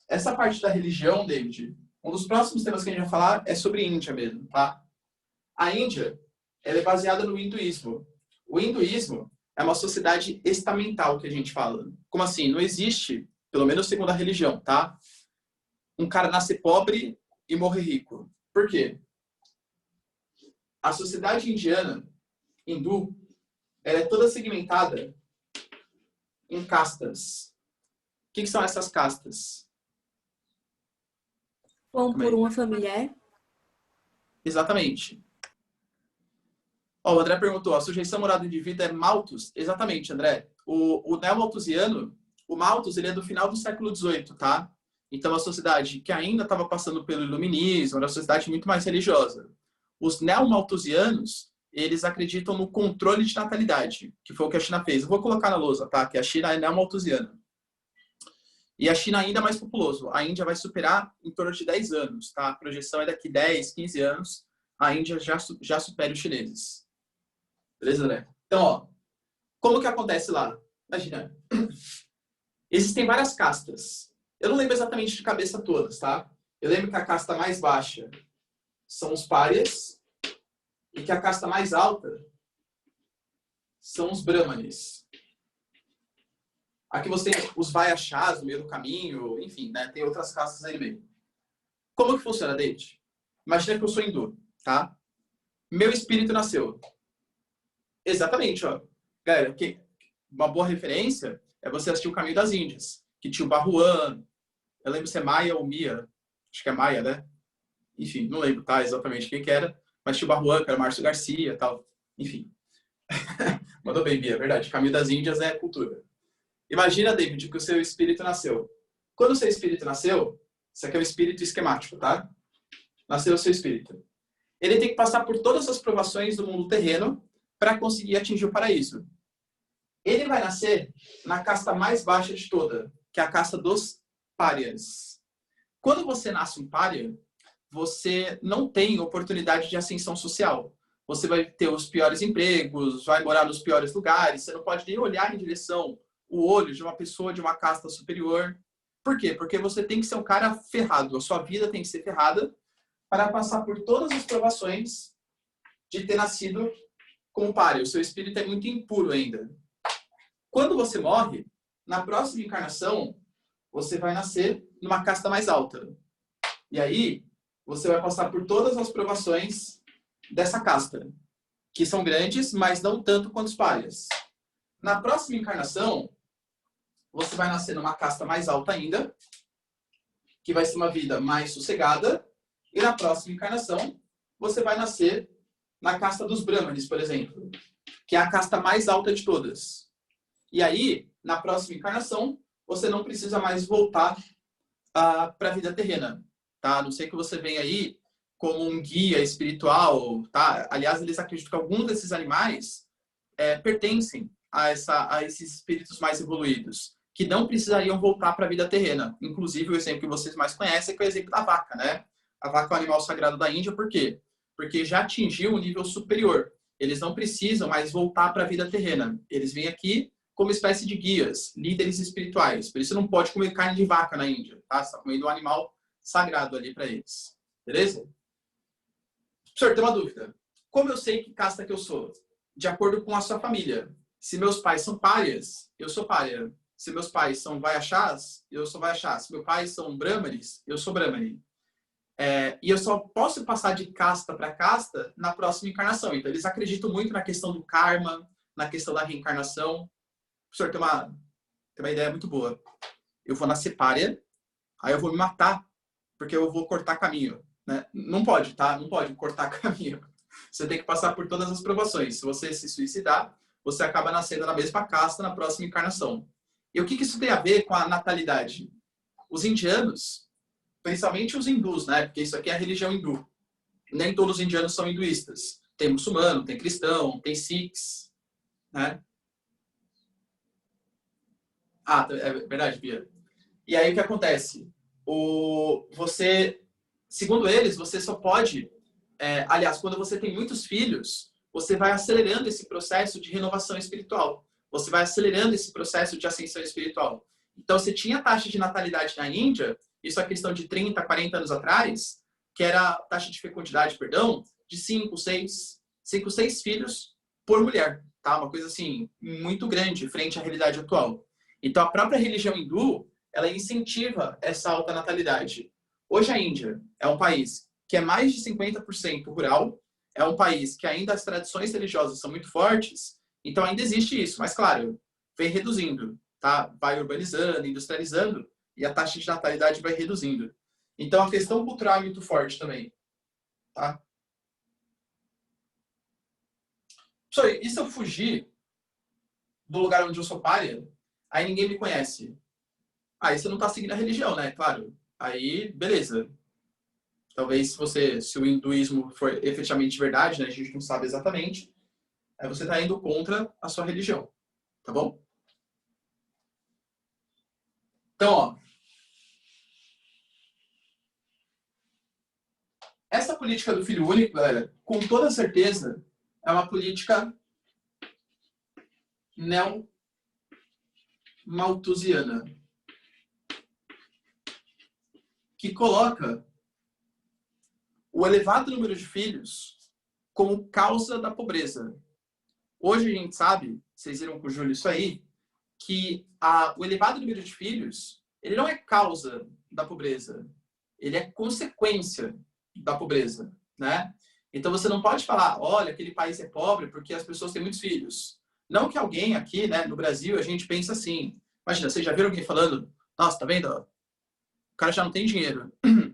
Essa parte da religião, David, um dos próximos temas que a gente vai falar é sobre Índia mesmo, tá? A Índia, ela é baseada no hinduísmo. O hinduísmo é uma sociedade estamental, que a gente fala. Como assim? Não existe, pelo menos segundo a religião, tá? Um cara nascer pobre e morrer rico. Por quê? A sociedade indiana, hindu, ela é toda segmentada em castas. O que são essas castas? Bom, por uma familiar? Exatamente. Ó, o André perguntou, a sujeição moral do indivíduo é Malthus? Exatamente, André. O neo-malthusiano, o Malthus, ele é do final do século XVIII, tá? Então, a sociedade que ainda estava passando pelo iluminismo, era uma sociedade muito mais religiosa. Os neo-malthusianos, eles acreditam no controle de natalidade, que foi o que a China fez. Eu vou colocar na lousa, tá? Que a China é neo-malthusiana. E a China ainda é mais populoso. A Índia vai superar em torno de 10 anos, tá? A projeção é daqui 10, 15 anos, a Índia já supera os chineses. Beleza, André? Então, ó, como que acontece lá? Imagina. Existem várias castas. Eu não lembro exatamente de cabeça todas, tá? Eu lembro que a casta mais baixa são os párias e que a casta mais alta são os brahmanes. Aqui você tem os vaixás no meio do caminho, enfim, né? Tem outras castas aí no meio. Como que funciona, David? Imagina que eu sou hindu, tá? Meu espírito nasceu. Exatamente, ó. Galera, uma boa referência é você assistir O Caminho das Índias, que tinha o Barruan, eu lembro se é Maia ou Mia, acho que é Maia, né? Enfim, não lembro, tá, exatamente quem que era, mas tinha o Barruan, que era Márcio Garcia e tal, enfim. Mandou bem, Mia, verdade. O Caminho das Índias é cultura. Imagina, David, que o seu espírito nasceu. Quando o seu espírito nasceu, isso aqui é um espírito esquemático, tá? Nasceu o seu espírito. Ele tem que passar por todas as provações do mundo terreno para conseguir atingir o paraíso. Ele vai nascer na casta mais baixa de toda, que é a casta dos párias. Quando você nasce um pária, você não tem oportunidade de ascensão social. Você vai ter os piores empregos, vai morar nos piores lugares, você não pode nem olhar em direção o olho de uma pessoa de uma casta superior. Por quê? Porque você tem que ser um cara ferrado. A sua vida tem que ser ferrada para passar por todas as provações de ter nascido como pária. O seu espírito é muito impuro ainda. Quando você morre, na próxima encarnação, você vai nascer numa casta mais alta. E aí, você vai passar por todas as provações dessa casta, que são grandes, mas não tanto quanto os párias. Na próxima encarnação, você vai nascer numa casta mais alta ainda, que vai ser uma vida mais sossegada, e na próxima encarnação você vai nascer na casta dos Brahmanes, por exemplo, que é a casta mais alta de todas. E aí, na próxima encarnação, você não precisa mais voltar para a vida terrena, tá? A não sei que você venha aí como um guia espiritual, tá? Aliás, eles acreditam que alguns desses animais pertencem a esses espíritos mais evoluídos, que não precisariam voltar para a vida terrena. Inclusive, o exemplo que vocês mais conhecem é o exemplo da vaca, né? A vaca é um animal sagrado da Índia, por quê? Porque já atingiu um nível superior. Eles não precisam mais voltar para a vida terrena. Eles vêm aqui como espécie de guias, líderes espirituais. Por isso não pode comer carne de vaca na Índia, tá? Você está comendo um animal sagrado ali para eles. Beleza? Professor, tem uma dúvida. Como eu sei que casta que eu sou? De acordo com a sua família. Se meus pais são párias, eu sou pária. Se meus pais são Vaixás, eu sou Vaixá. Se meus pais são Brahmanes, eu sou Brahmane. E eu só posso passar de casta para casta na próxima encarnação. Então, eles acreditam muito na questão do karma, na questão da reencarnação. Professor, tem uma ideia muito boa. Eu vou nascer pária, aí eu vou me matar, porque eu vou cortar caminho. Né? Não pode, tá? Não pode cortar caminho. Você tem que passar por todas as provações. Se você se suicidar, você acaba nascendo na mesma casta na próxima encarnação. E o que isso tem a ver com a natalidade? Os indianos, principalmente os hindus, né? Porque isso aqui é a religião hindu. Nem todos os indianos são hinduístas. Tem muçulmano, tem cristão, tem sikhs, né? Ah, é verdade, Bia. E aí o que acontece? Segundo eles, você só pode... aliás, quando você tem muitos filhos, você vai acelerando esse processo de renovação espiritual. Você vai acelerando esse processo de ascensão espiritual. Então, você tinha taxa de natalidade na Índia, isso é questão de 30, 40 anos atrás, que era a taxa de fecundidade, perdão, de 5, 6 filhos por mulher. Tá? Uma coisa assim, muito grande frente à realidade atual. Então, a própria religião hindu, ela incentiva essa alta natalidade. Hoje, a Índia é um país que é mais de 50% rural, é um país que ainda as tradições religiosas são muito fortes, então ainda existe isso, mas claro, vem reduzindo, tá? Vai urbanizando, industrializando, e a taxa de natalidade vai reduzindo. Então, a questão cultural é muito forte também, tá? E se eu fugir do lugar onde eu sou pária, aí ninguém me conhece? Aí você não está seguindo a religião, né? Claro. Aí, beleza. Talvez se o hinduísmo for efetivamente verdade, né? A gente não sabe exatamente, aí você está indo contra a sua religião, tá bom? Então, ó, essa política do filho único, galera, com toda certeza, é uma política neo-malthusiana, que coloca o elevado número de filhos como causa da pobreza. Hoje a gente sabe, vocês viram com o Júlio isso aí, que o elevado número de filhos, ele não é causa da pobreza, ele é consequência da pobreza, né? Então você não pode falar, olha, aquele país é pobre porque as pessoas têm muitos filhos. Não que alguém aqui, né, no Brasil, a gente pensa assim. Imagina, vocês já viram alguém falando, nossa, tá vendo? O cara já não tem dinheiro,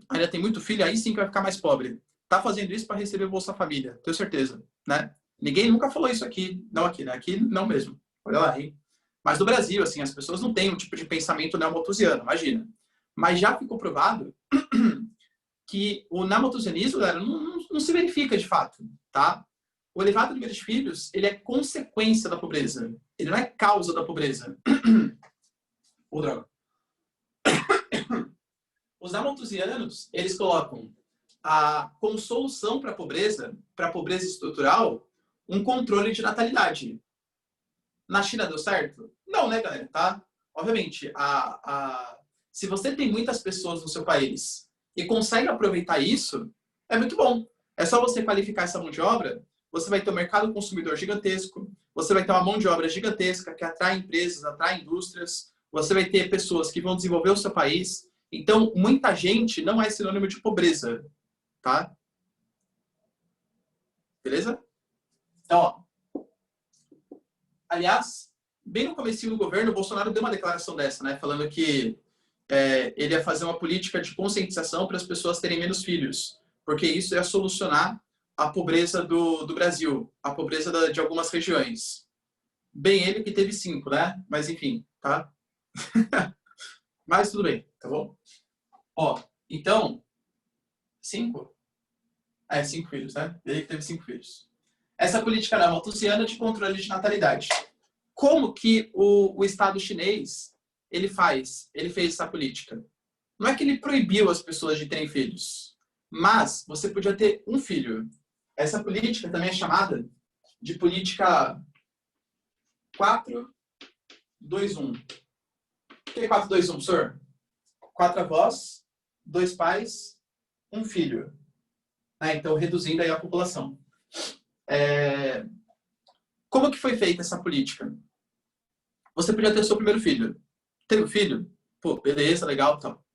ainda tem muito filho, aí sim que vai ficar mais pobre. Tá fazendo isso para receber Bolsa Família, tenho certeza, né? Ninguém nunca falou isso aqui, não aqui, né? Aqui não mesmo. Olha lá, hein? Mas no Brasil, assim, as pessoas não têm um tipo de pensamento neo-malthusiano, imagina. Mas já ficou provado que o neo-malthusianismo, galera, não se verifica de fato, tá? O elevado número de filhos, ele é consequência da pobreza. Ele não é causa da pobreza. Ou droga. Os neo-malthusianos, eles colocam como solução para a pobreza estrutural, um controle de natalidade. Na China deu certo? Não, né, galera? Tá? Obviamente, se você tem muitas pessoas no seu país e consegue aproveitar isso, é muito bom. É só você qualificar essa mão de obra, você vai ter um mercado consumidor gigantesco, você vai ter uma mão de obra gigantesca que atrai empresas, atrai indústrias, você vai ter pessoas que vão desenvolver o seu país. Então, muita gente não é sinônimo de pobreza, tá? Beleza? Então, ó. Aliás, bem no comecinho do governo, o Bolsonaro deu uma declaração dessa, né? Falando que ele ia fazer uma política de conscientização para as pessoas terem menos filhos, porque isso ia solucionar a pobreza do Brasil, a pobreza de algumas regiões. Bem, ele que teve 5, né? Mas enfim, tá? Mas tudo bem, tá bom? Ó, então, 5? 5 filhos, né? Ele que teve 5 filhos. Essa política era malthusiana de controle de natalidade. Como que o Estado chinês ele fez essa política? Não é que ele proibiu as pessoas de terem filhos, mas você podia ter um filho. Essa política também é chamada de política 4-2-1. O que é 4-2-1, professor? 4 avós, 2 pais, 1 filho. Então, reduzindo aí a população. Como que foi feita essa política? Você podia ter o seu primeiro filho. Teve um filho? Pô, beleza, legal, tal.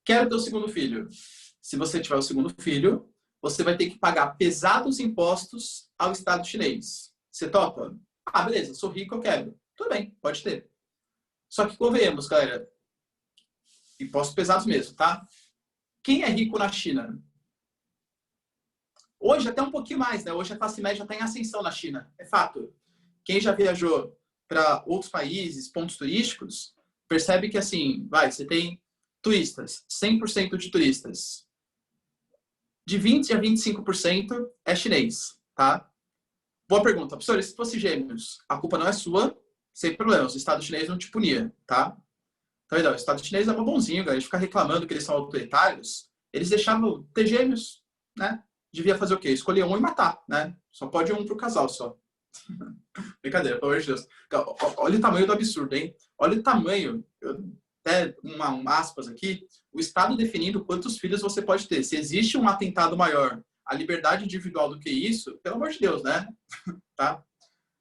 Quero ter o segundo filho. Se você tiver o segundo filho, você vai ter que pagar pesados impostos ao Estado chinês. Você topa? Ah, beleza, sou rico, eu quero. Tudo bem, pode ter. Só que convenhamos, galera, impostos pesados mesmo, tá? Quem é rico na China? Hoje até um pouquinho mais, né? Hoje a classe média está em ascensão na China, é fato. Quem já viajou para outros países, pontos turísticos, percebe que assim, você tem turistas, 100% de turistas. De 20% a 25% é chinês, tá? Boa pergunta. Professor, se fosse gêmeos, a culpa não é sua, sem problemas. O Estado chinês não te punia, tá? Então, o Estado chinês é bonzinho, galera. A gente fica reclamando que eles são autoritários. Eles deixavam ter gêmeos, né? Devia fazer o quê? Escolher um e matar, né? Só pode um pro casal, só. Brincadeira, pelo amor de Deus. Olha o tamanho do absurdo, hein? Olha o tamanho. Até aspas aqui. O Estado definindo quantos filhos você pode ter. Se existe um atentado maior à liberdade individual do que isso, pelo amor de Deus, né? Tá?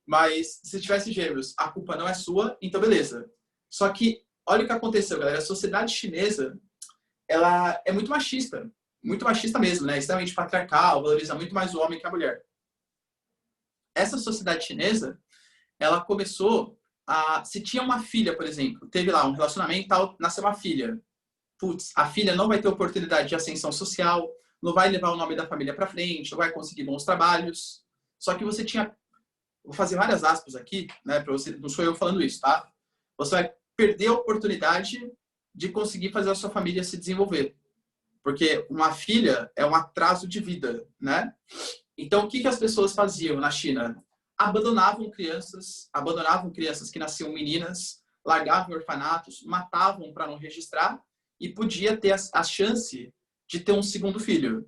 Mas se tivesse gêmeos, a culpa não é sua, então beleza. Só que, olha o que aconteceu, galera. A sociedade chinesa, ela é muito machista mesmo, né? Extremamente patriarcal, valoriza muito mais o homem que a mulher. Essa sociedade chinesa, ela começou se tinha uma filha, por exemplo, teve lá um relacionamento, tal, nasceu uma filha. Putz, a filha não vai ter oportunidade de ascensão social, não vai levar o nome da família para frente, não vai conseguir bons trabalhos. Só que você tinha, vou fazer várias aspas aqui, né, para você, não sou eu falando isso, tá? Você vai perder a oportunidade de conseguir fazer a sua família se desenvolver. Porque uma filha é um atraso de vida, né? Então, o que as pessoas faziam na China? Abandonavam crianças que nasciam meninas, largavam orfanatos, matavam para não registrar e podia ter a chance de ter um segundo filho,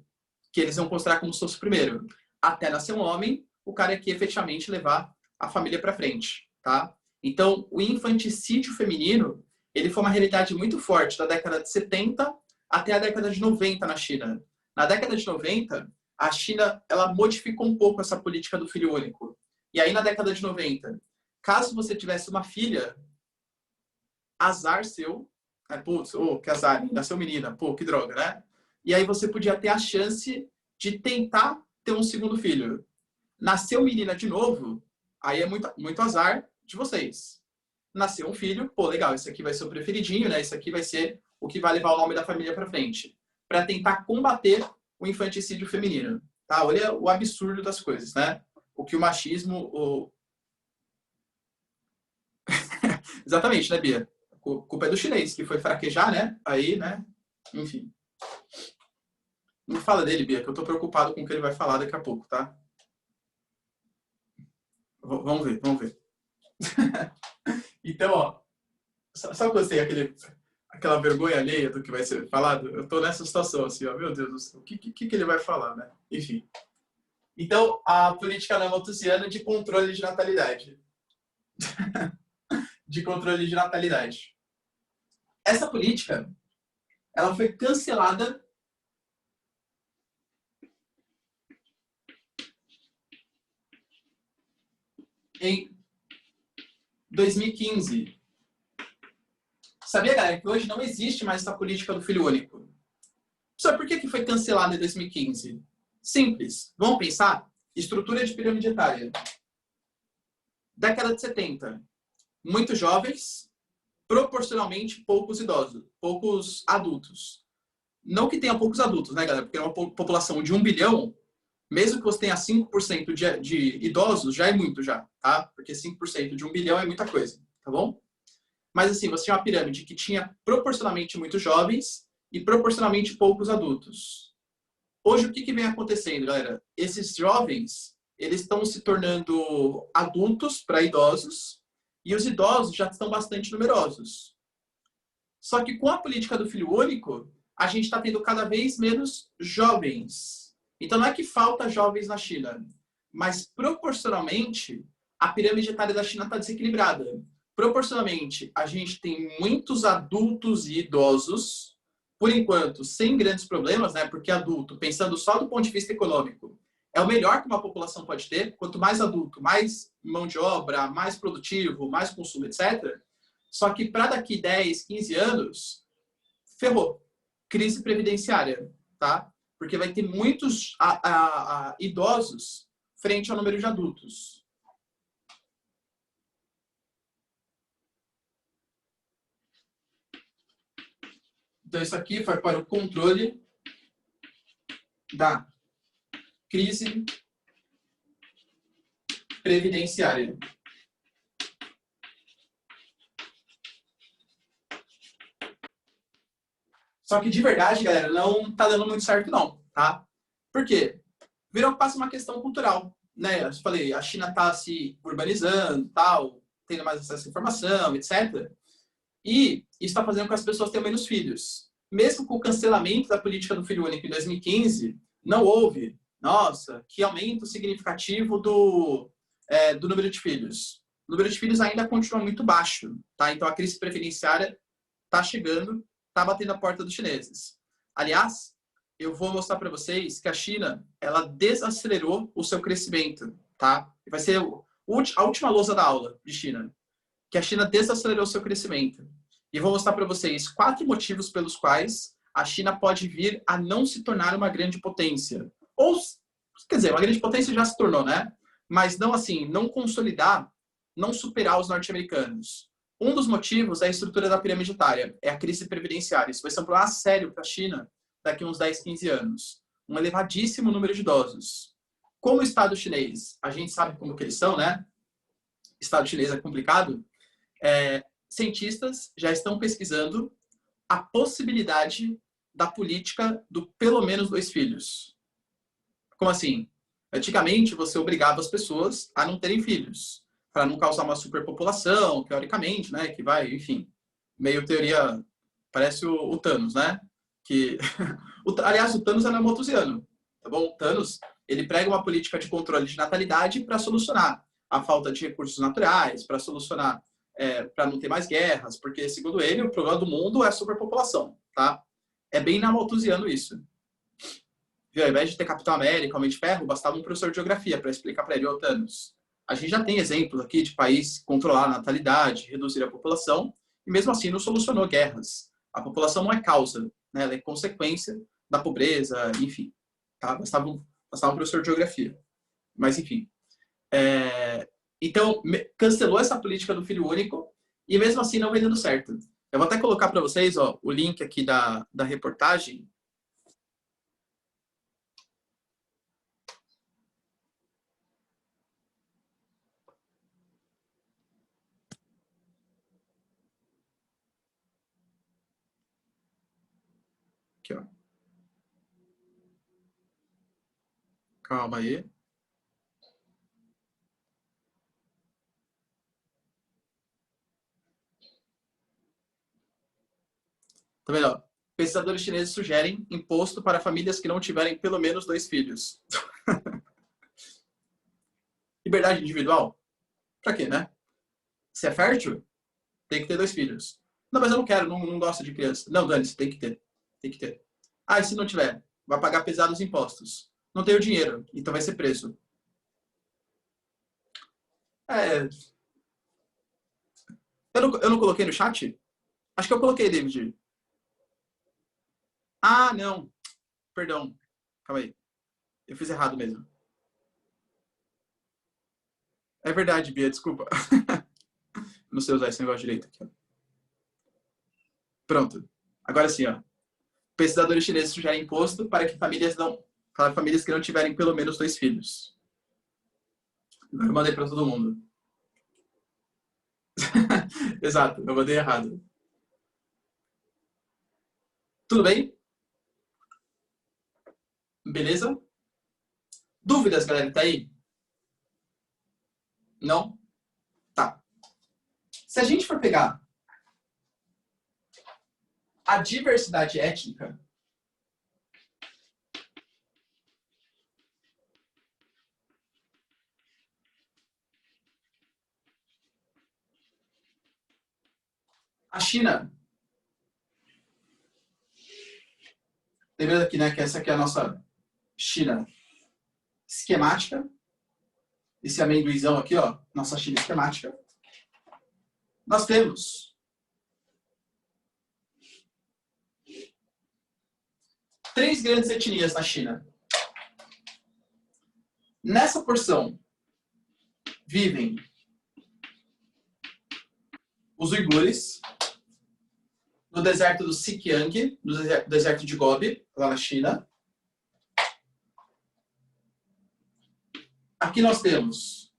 que eles iam considerar como se fosse o primeiro. Até nascer um homem, o cara ia aqui efetivamente levar a família para frente, tá? Então, o infanticídio feminino, ele foi uma realidade muito forte da década de 70 até a década de 90 na China. Na década de 90, a China ela modificou um pouco essa política do filho único. E aí, na década de 90, caso você tivesse uma filha, azar seu, putz, que azar, nasceu menina, que droga, né? E aí você podia ter a chance de tentar ter um segundo filho. Nasceu menina de novo, aí é muito azar de vocês. Nasceu um filho, legal, esse aqui vai ser o preferidinho, né? Esse aqui vai ser o que vai levar o nome da família para frente. Para tentar combater o infanticídio feminino. Tá? Olha o absurdo das coisas, né? O que o machismo... Exatamente, né, Bia? A culpa é do chinês, que foi fraquejar, né? Aí, né? Enfim. Não fala dele, Bia, que eu tô preocupado com o que ele vai falar daqui a pouco, tá? Vamos ver. Então, ó. Sabe quando você tem aquela vergonha alheia do que vai ser falado? Eu tô nessa situação, assim, ó. Meu Deus do céu. O que ele vai falar, né? Enfim. Então, a política malthusiana de controle de natalidade. De controle de natalidade. Essa política, ela foi cancelada em 2015. Sabia, galera, que hoje não existe mais essa política do filho único? Só por que foi cancelada em 2015? Simples. Vamos pensar? Estrutura de pirâmide etária. Década de 70. Muito jovens, proporcionalmente poucos idosos, poucos adultos. Não que tenha poucos adultos, né, galera? Porque é uma população de 1 bilhão, mesmo que você tenha 5% de idosos, já é muito já, tá? Porque 5% de 1 bilhão é muita coisa, tá bom? Mas assim, você tinha uma pirâmide que tinha proporcionalmente muitos jovens e proporcionalmente poucos adultos. Hoje, o que vem acontecendo, galera? Esses jovens, eles estão se tornando adultos para idosos e os idosos já estão bastante numerosos. Só que com a política do filho único, a gente está tendo cada vez menos jovens. Então, não é que falta jovens na China, mas proporcionalmente, a pirâmide etária da China está desequilibrada. Proporcionalmente, a gente tem muitos adultos e idosos, por enquanto, sem grandes problemas, né? Porque adulto, pensando só do ponto de vista econômico, é o melhor que uma população pode ter. Quanto mais adulto, mais mão de obra, mais produtivo, mais consumo, etc. Só que para daqui 10, 15 anos, ferrou. Crise previdenciária, tá? Porque vai ter muitos idosos frente ao número de adultos. Então, isso aqui foi para o controle da crise previdenciária. Só que, de verdade, galera, não tá dando muito certo, não, tá? Por quê? Virou que passa uma questão cultural, né? Eu falei, a China tá se urbanizando, tal, tendo mais acesso à informação, etc. E isso está fazendo com que as pessoas tenham menos filhos. Mesmo com o cancelamento da política do filho único em 2015, não houve, nossa, que aumento significativo do número de filhos. O número de filhos ainda continua muito baixo, tá? Então a crise preferenciária está chegando, está batendo a porta dos chineses. Aliás, eu vou mostrar para vocês que a China, ela desacelerou o seu crescimento, tá? Vai ser a última lousa da aula de China, que a China desacelerou o seu crescimento. E vou mostrar para vocês 4 motivos pelos quais a China pode vir a não se tornar uma grande potência. Ou, quer dizer, uma grande potência já se tornou, né? Mas não assim, não consolidar, não superar os norte-americanos. Um dos motivos é a estrutura da pirâmide etária, é a crise previdenciária. Isso vai ser um problema sério para a China daqui a uns 10, 15 anos. Um elevadíssimo número de idosos. Como o Estado chinês, a gente sabe como que eles são, né? O Estado chinês é complicado. Cientistas já estão pesquisando a possibilidade da política do pelo menos 2 filhos. Como assim? Antigamente, você obrigava as pessoas a não terem filhos, para não causar uma superpopulação, teoricamente, né? Que vai, enfim, meio teoria, parece o Thanos, né? Que, aliás, o Thanos é malthusiano, tá bom? O Thanos, ele prega uma política de controle de natalidade para solucionar a falta de recursos naturais, para solucionar para não ter mais guerras, porque, segundo ele, o problema do mundo é a superpopulação, tá? É bem malthusiano isso. Viu? Ao invés de ter Capitão América, Homem de Ferro, bastava um professor de geografia para explicar para ele o Thanos. A gente já tem exemplos aqui de país controlar a natalidade, reduzir a população, e mesmo assim não solucionou guerras. A população não é causa, né? Ela é consequência da pobreza, enfim. Tá? Bastava um professor de geografia. Mas, enfim. Então, cancelou essa política do filho único e mesmo assim não vem dando certo. Eu vou até colocar para vocês o link aqui da reportagem. Aqui, ó. Calma aí. Tá vendo? Ó? Pesquisadores chineses sugerem imposto para famílias que não tiverem pelo menos 2 filhos. Liberdade individual? Pra quê, né? Se é fértil, tem que ter 2 filhos. Não, mas eu não quero, não gosto de criança. Não, dane-se, tem que ter. Tem que ter. Ah, e se não tiver? Vai pagar pesados impostos. Não tenho dinheiro, então vai ser preso. Eu não coloquei no chat? Acho que eu coloquei, David. Ah, não. Perdão. Calma aí. Eu fiz errado mesmo. É verdade, Bia, desculpa. Não sei usar esse negócio direito aqui. Pronto. Agora sim, ó. Pesquisadores chineses sugerem imposto para famílias que não tiverem pelo menos 2 filhos. Agora eu mandei para todo mundo. Exato, eu mandei errado. Tudo bem? Beleza? Dúvidas, galera? Tá aí? Não? Tá. Se a gente for pegar a diversidade étnica, a China, lembrando aqui, né, que essa aqui é a nossa China esquemática, esse amendoizão aqui, ó, nossa China esquemática, nós temos 3 grandes etnias na China. Nessa porção vivem os uigures, no deserto do Xinjiang, no deserto de Gobi, lá na China. Aqui nós temos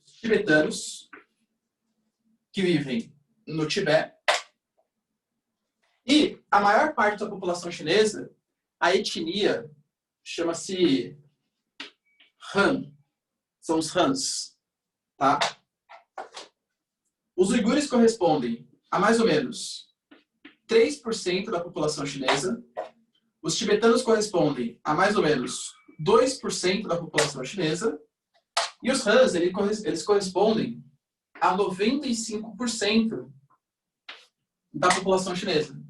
os tibetanos, que vivem no Tibete. E a maior parte da população chinesa, a etnia, chama-se Han. São os Hans. Tá? Os uigures correspondem a mais ou menos 3% da população chinesa. Os tibetanos correspondem a mais ou menos 2% da população chinesa. E os Hans, eles correspondem a 95% da população chinesa.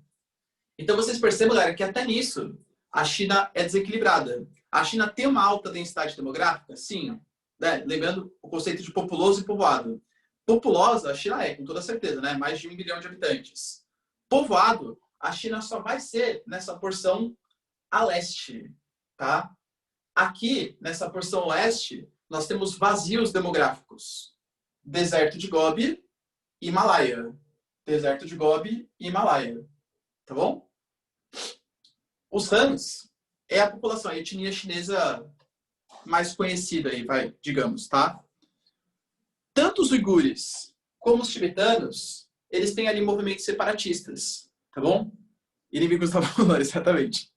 Então vocês percebem, galera, que até nisso a China é desequilibrada. A China tem uma alta densidade demográfica? Sim. Né? Lembrando o conceito de populoso e povoado. Populosa, a China é, com toda certeza, né? Mais de 1 bilhão de habitantes. Povoado, a China só vai ser nessa porção a leste. Tá? Aqui, nessa porção oeste, nós temos vazios demográficos. Deserto de Gobi e Himalaia. Deserto de Gobi e Himalaia. Tá bom? Os Hans é a população, a etnia chinesa mais conhecida aí, digamos, tá? Tanto os uigures como os tibetanos, eles têm ali movimentos separatistas, tá bom? Inimigos da Mulan, exatamente.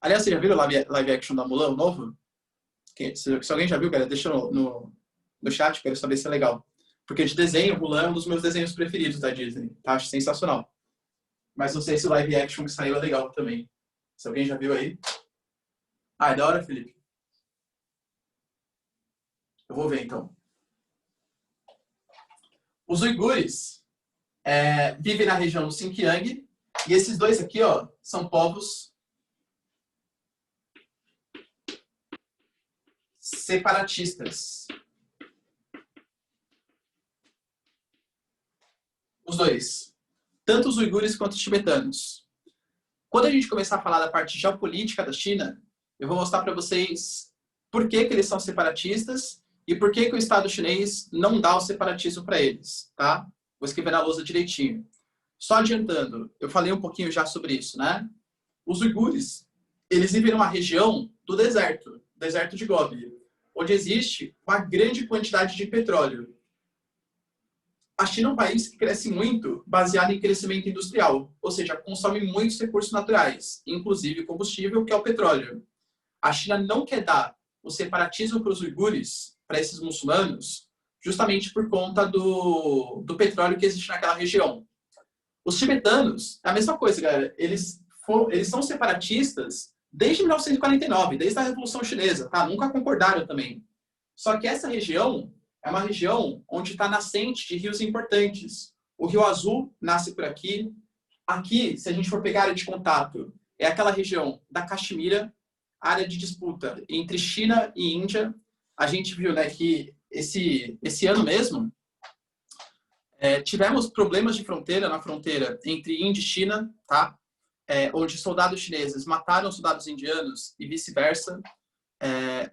Aliás, vocês já viram o live action da Mulan, o novo? Se alguém já viu, cara, deixa no chat, quero saber se é legal. Porque de desenho, Mulan é um dos meus desenhos preferidos da Disney, tá? Acho sensacional. Mas não sei se o live action que saiu é legal também. Se alguém já viu aí. Ah, é da hora, Felipe? Eu vou ver, então. Os uigures vivem na região do Xinjiang. E esses dois aqui, ó, são povos separatistas. Os dois. Tanto os uigures quanto os tibetanos. Quando a gente começar a falar da parte geopolítica da China, eu vou mostrar para vocês por que eles são separatistas e por que o Estado chinês não dá o separatismo para eles, tá? Vou escrever na lousa direitinho. Só adiantando, eu falei um pouquinho já sobre isso, né? Os uigures, eles vivem numa região do deserto de Gobi, onde existe uma grande quantidade de petróleo. A China é um país que cresce muito baseado em crescimento industrial, ou seja, consome muitos recursos naturais, inclusive combustível, que é o petróleo. A China não quer dar o separatismo para os uigures, para esses muçulmanos, justamente por conta do petróleo que existe naquela região. Os tibetanos, é a mesma coisa, galera. Eles são separatistas desde 1949, desde a Revolução Chinesa, tá? Nunca concordaram também. Só que essa região é uma região onde está nascente de rios importantes. O Rio Azul nasce por aqui. Aqui, se a gente for pegar área de contato, é aquela região da Caxemira, área de disputa entre China e Índia. A gente viu, né, que esse ano mesmo tivemos problemas de fronteira, na fronteira entre Índia e China, tá? Onde soldados chineses mataram soldados indianos e vice-versa.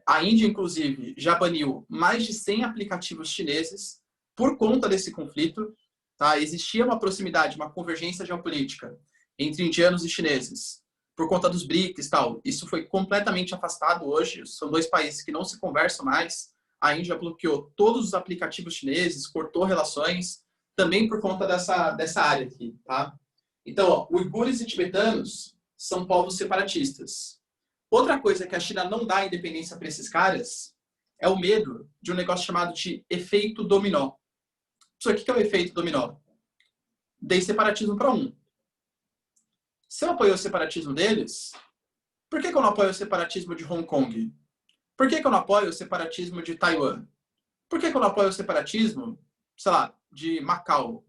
A Índia, inclusive, já baniu mais de 100 aplicativos chineses por conta desse conflito. tá? Existia uma proximidade, uma convergência geopolítica entre indianos e chineses, por conta dos BRICS e tal. Isso foi completamente afastado hoje. São dois países que não se conversam mais. A Índia bloqueou todos os aplicativos chineses, cortou relações, também por conta dessa área aqui, tá? Então, ó, uigures e tibetanos são povos separatistas. Outra coisa que a China não dá independência para esses caras é o medo de um negócio chamado de efeito dominó. Isso aqui que é o efeito dominó. Dei separatismo para um. Se eu apoio o separatismo deles, por que eu não apoio o separatismo de Hong Kong? Por que eu não apoio o separatismo de Taiwan? Por que eu não apoio o separatismo, sei lá, de Macau?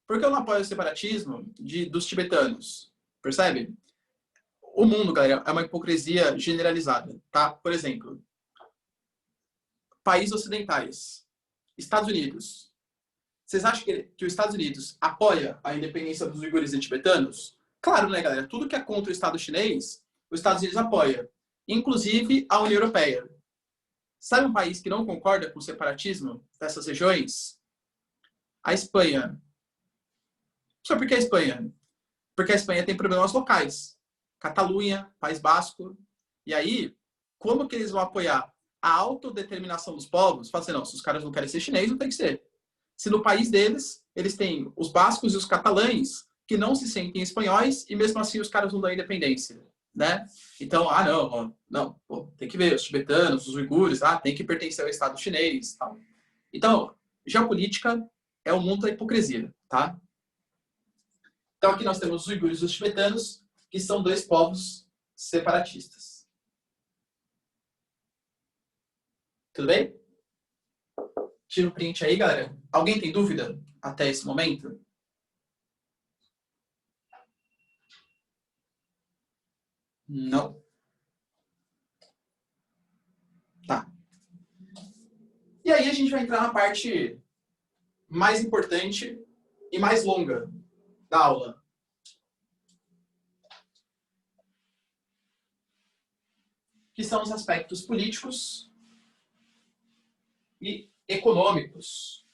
Por que eu não apoio o separatismo dos tibetanos? Percebe? O mundo, galera, é uma hipocrisia generalizada, tá? Por exemplo, países ocidentais, Estados Unidos. Vocês acham que os Estados Unidos apoia a independência dos uigures e tibetanos? Claro, né, galera? Tudo que é contra o Estado chinês, os Estados Unidos apoia. Inclusive a União Europeia. Sabe um país que não concorda com o separatismo dessas regiões? A Espanha. Só por que a Espanha? Porque a Espanha tem problemas locais. Catalunha, País Basco. E aí, como que eles vão apoiar a autodeterminação dos povos? Fala assim, não, se os caras não querem ser chinês, não tem que ser. Se no país deles, eles têm os bascos e os catalães que não se sentem espanhóis e mesmo assim os caras não dão independência, né? Então, não, pô, tem que ver os tibetanos, os uigures, tem que pertencer ao Estado chinês, tal. Então, geopolítica é o mundo da hipocrisia, tá? Então aqui nós temos os uigures e os tibetanos, que são dois povos separatistas. Tudo bem? Tira o print aí, galera. Alguém tem dúvida até esse momento? Não? Tá. E aí a gente vai entrar na parte mais importante e mais longa da aula. Que são os aspectos políticos e econômicos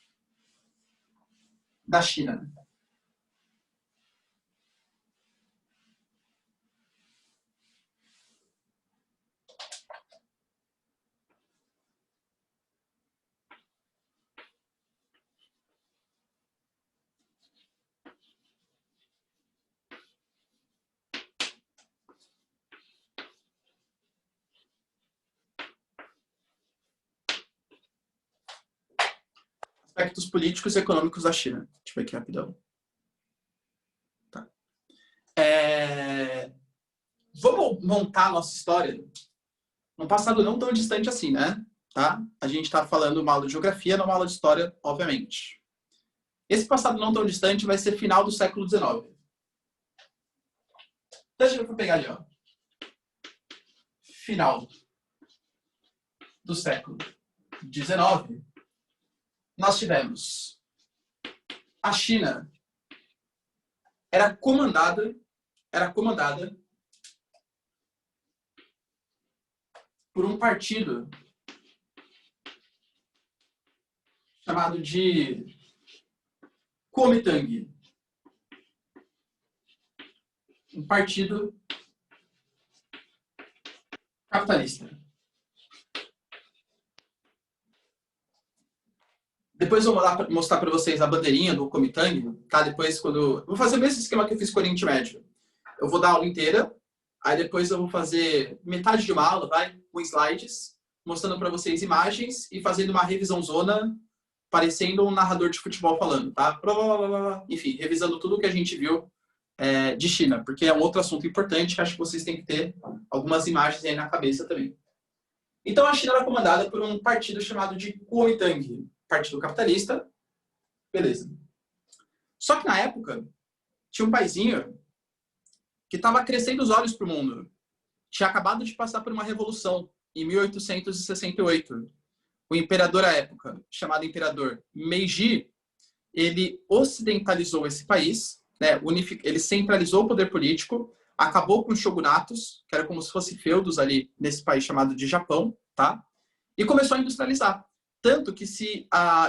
da China. Aspectos políticos e econômicos da China. Deixa eu ver aqui rapidão. Tá. Vamos montar a nossa história num passado não tão distante assim, né? Tá? A gente está falando uma aula de geografia, não uma aula de história, obviamente. Esse passado não tão distante vai ser final do século XIX. Deixa eu pegar ali, ó. Final do século XIX. Nós tivemos a China era comandada por um partido chamado de Kuomintang, um partido capitalista. Depois eu vou mostrar para vocês a bandeirinha do Kuomintang, tá? Depois, vou fazer o mesmo esquema que eu fiz com o Oriente Médio. Eu vou dar a aula inteira, aí depois eu vou fazer metade de uma aula, com slides, mostrando para vocês imagens e fazendo uma revisão zona, parecendo um narrador de futebol falando, tá? Enfim, revisando tudo o que a gente viu de China, porque é um outro assunto importante que acho que vocês têm que ter algumas imagens aí na cabeça também. Então, a China era comandada por um partido chamado de Kuomintang, partido capitalista, beleza. Só que na época, tinha um paizinho que estava crescendo os olhos para o mundo. Tinha acabado de passar por uma revolução, em 1868. O imperador à época, chamado imperador Meiji, ele ocidentalizou esse país, né? Ele centralizou o poder político, acabou com os shogunatos, que era como se fossem feudos ali nesse país chamado de Japão, tá? E começou a industrializar. Tanto que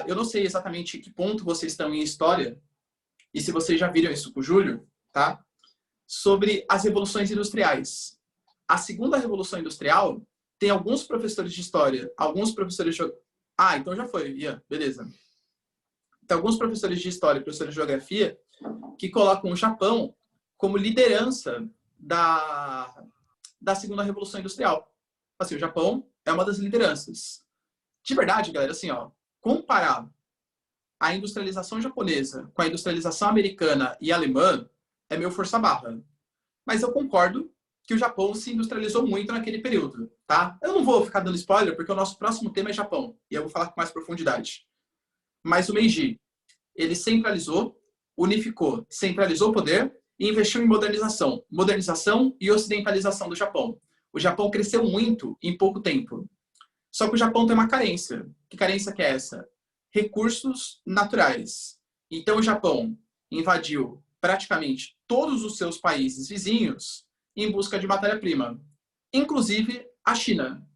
eu não sei exatamente que ponto vocês estão em história e se vocês já viram isso com o Júlio, tá? Sobre as revoluções industriais. A segunda revolução industrial tem alguns professores de história, alguns professores de... Ah, então já foi, Ian, beleza. Tem alguns professores de história e professores de geografia que colocam o Japão como liderança da segunda revolução industrial. Assim, o Japão é uma das lideranças. De verdade, galera, assim, ó, comparar a industrialização japonesa com a industrialização americana e alemã é meio força-barra. Mas eu concordo que o Japão se industrializou muito naquele período, tá? Eu não vou ficar dando spoiler, porque o nosso próximo tema é Japão, e eu vou falar com mais profundidade. Mas o Meiji, ele centralizou, unificou, centralizou o poder e investiu em modernização. Modernização e ocidentalização do Japão. O Japão cresceu muito em pouco tempo. Só que o Japão tem uma carência. Que carência que é essa? Recursos naturais. Então o Japão invadiu praticamente todos os seus países vizinhos em busca de matéria-prima, inclusive a China.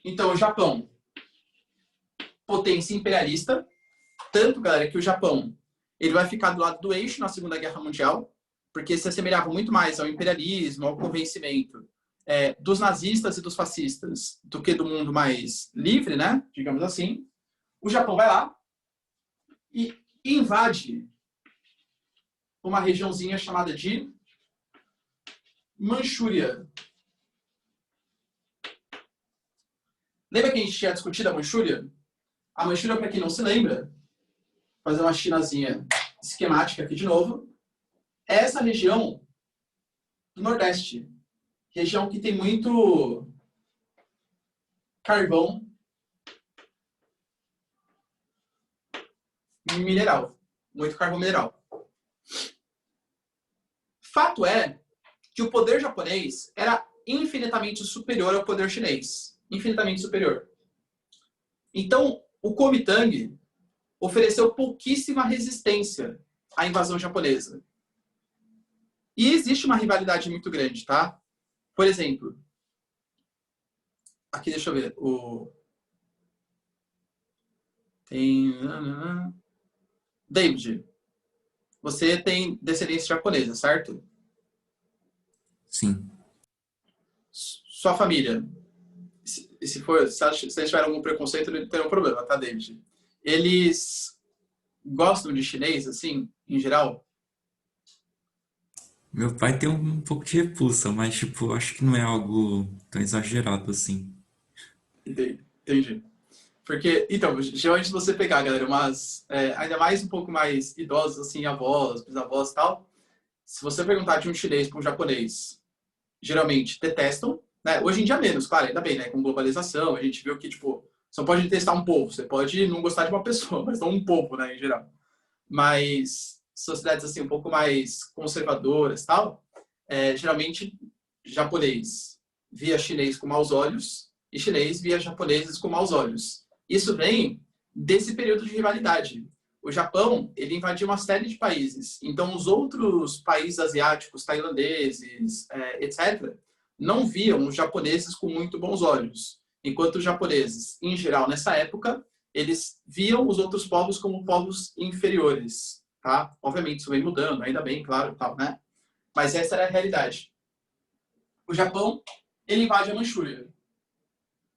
Então o Japão, potência imperialista, tanto, galera, que o Japão ele vai ficar do lado do eixo na Segunda Guerra Mundial, porque se assemelhava muito mais ao imperialismo, ao convencimento dos nazistas e dos fascistas do que do mundo mais livre, né? Digamos assim. O Japão vai lá e invade uma regiãozinha chamada de Manchúria. Lembra que a gente tinha discutido a Manchúria? A Manchúria, para quem não se lembra, vou fazer uma chinazinha esquemática aqui de novo, é essa região do Nordeste. Região que tem muito carvão mineral. Muito carvão mineral. Fato é que o poder japonês era infinitamente superior ao poder chinês. Infinitamente superior. Então, o Kuomintang ofereceu pouquíssima resistência à invasão japonesa. E existe uma rivalidade muito grande, tá? Por exemplo, aqui deixa eu ver, tem David, você tem descendência japonesa, certo? Sim. Sua família, se eles tiverem algum preconceito, não tem um problema, tá, David? Eles gostam de chinês, assim, em geral? Meu pai tem um pouco de repulsa, mas, tipo, acho que não é algo tão exagerado assim. Entendi. Porque, então, geralmente se você pegar, galera, ainda mais um pouco mais idosos, assim, avós, bisavós e tal, se você perguntar de um chinês para um japonês, geralmente detestam, né? Hoje em dia menos, claro, ainda bem, né? Com globalização, a gente viu que, tipo, você não pode detestar um povo, você pode não gostar de uma pessoa, mas não um povo, né, em geral. Mas sociedades, assim, um pouco mais conservadoras e tal, geralmente japonês via chinês com maus olhos e chinês via japoneses com maus olhos. Isso vem desse período de rivalidade. O Japão, ele invadiu uma série de países. Então, os outros países asiáticos, tailandeses, etc., não viam os japoneses com muito bons olhos. Enquanto os japoneses, em geral, nessa época, eles viam os outros povos como povos inferiores. Tá? Obviamente, isso vem mudando, ainda bem, claro, tal, né? Mas essa era a realidade. O Japão, ele invade a Manchúria.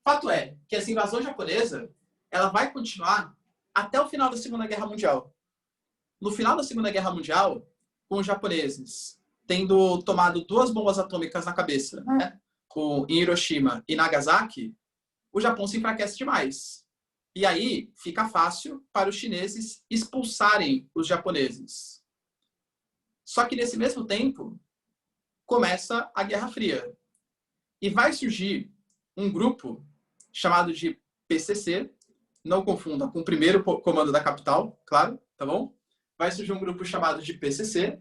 Fato é que essa invasão japonesa, ela vai continuar até o final da Segunda Guerra Mundial. No final da Segunda Guerra Mundial, com os japoneses tendo tomado 2 bombas atômicas na cabeça, né, em Hiroshima e Nagasaki, o Japão se enfraquece demais. E aí fica fácil para os chineses expulsarem os japoneses. Só que nesse mesmo tempo, começa a Guerra Fria. E vai surgir um grupo chamado de PCC, não confunda com o primeiro comando da capital, claro, tá bom? Vai surgir um grupo chamado de PCC,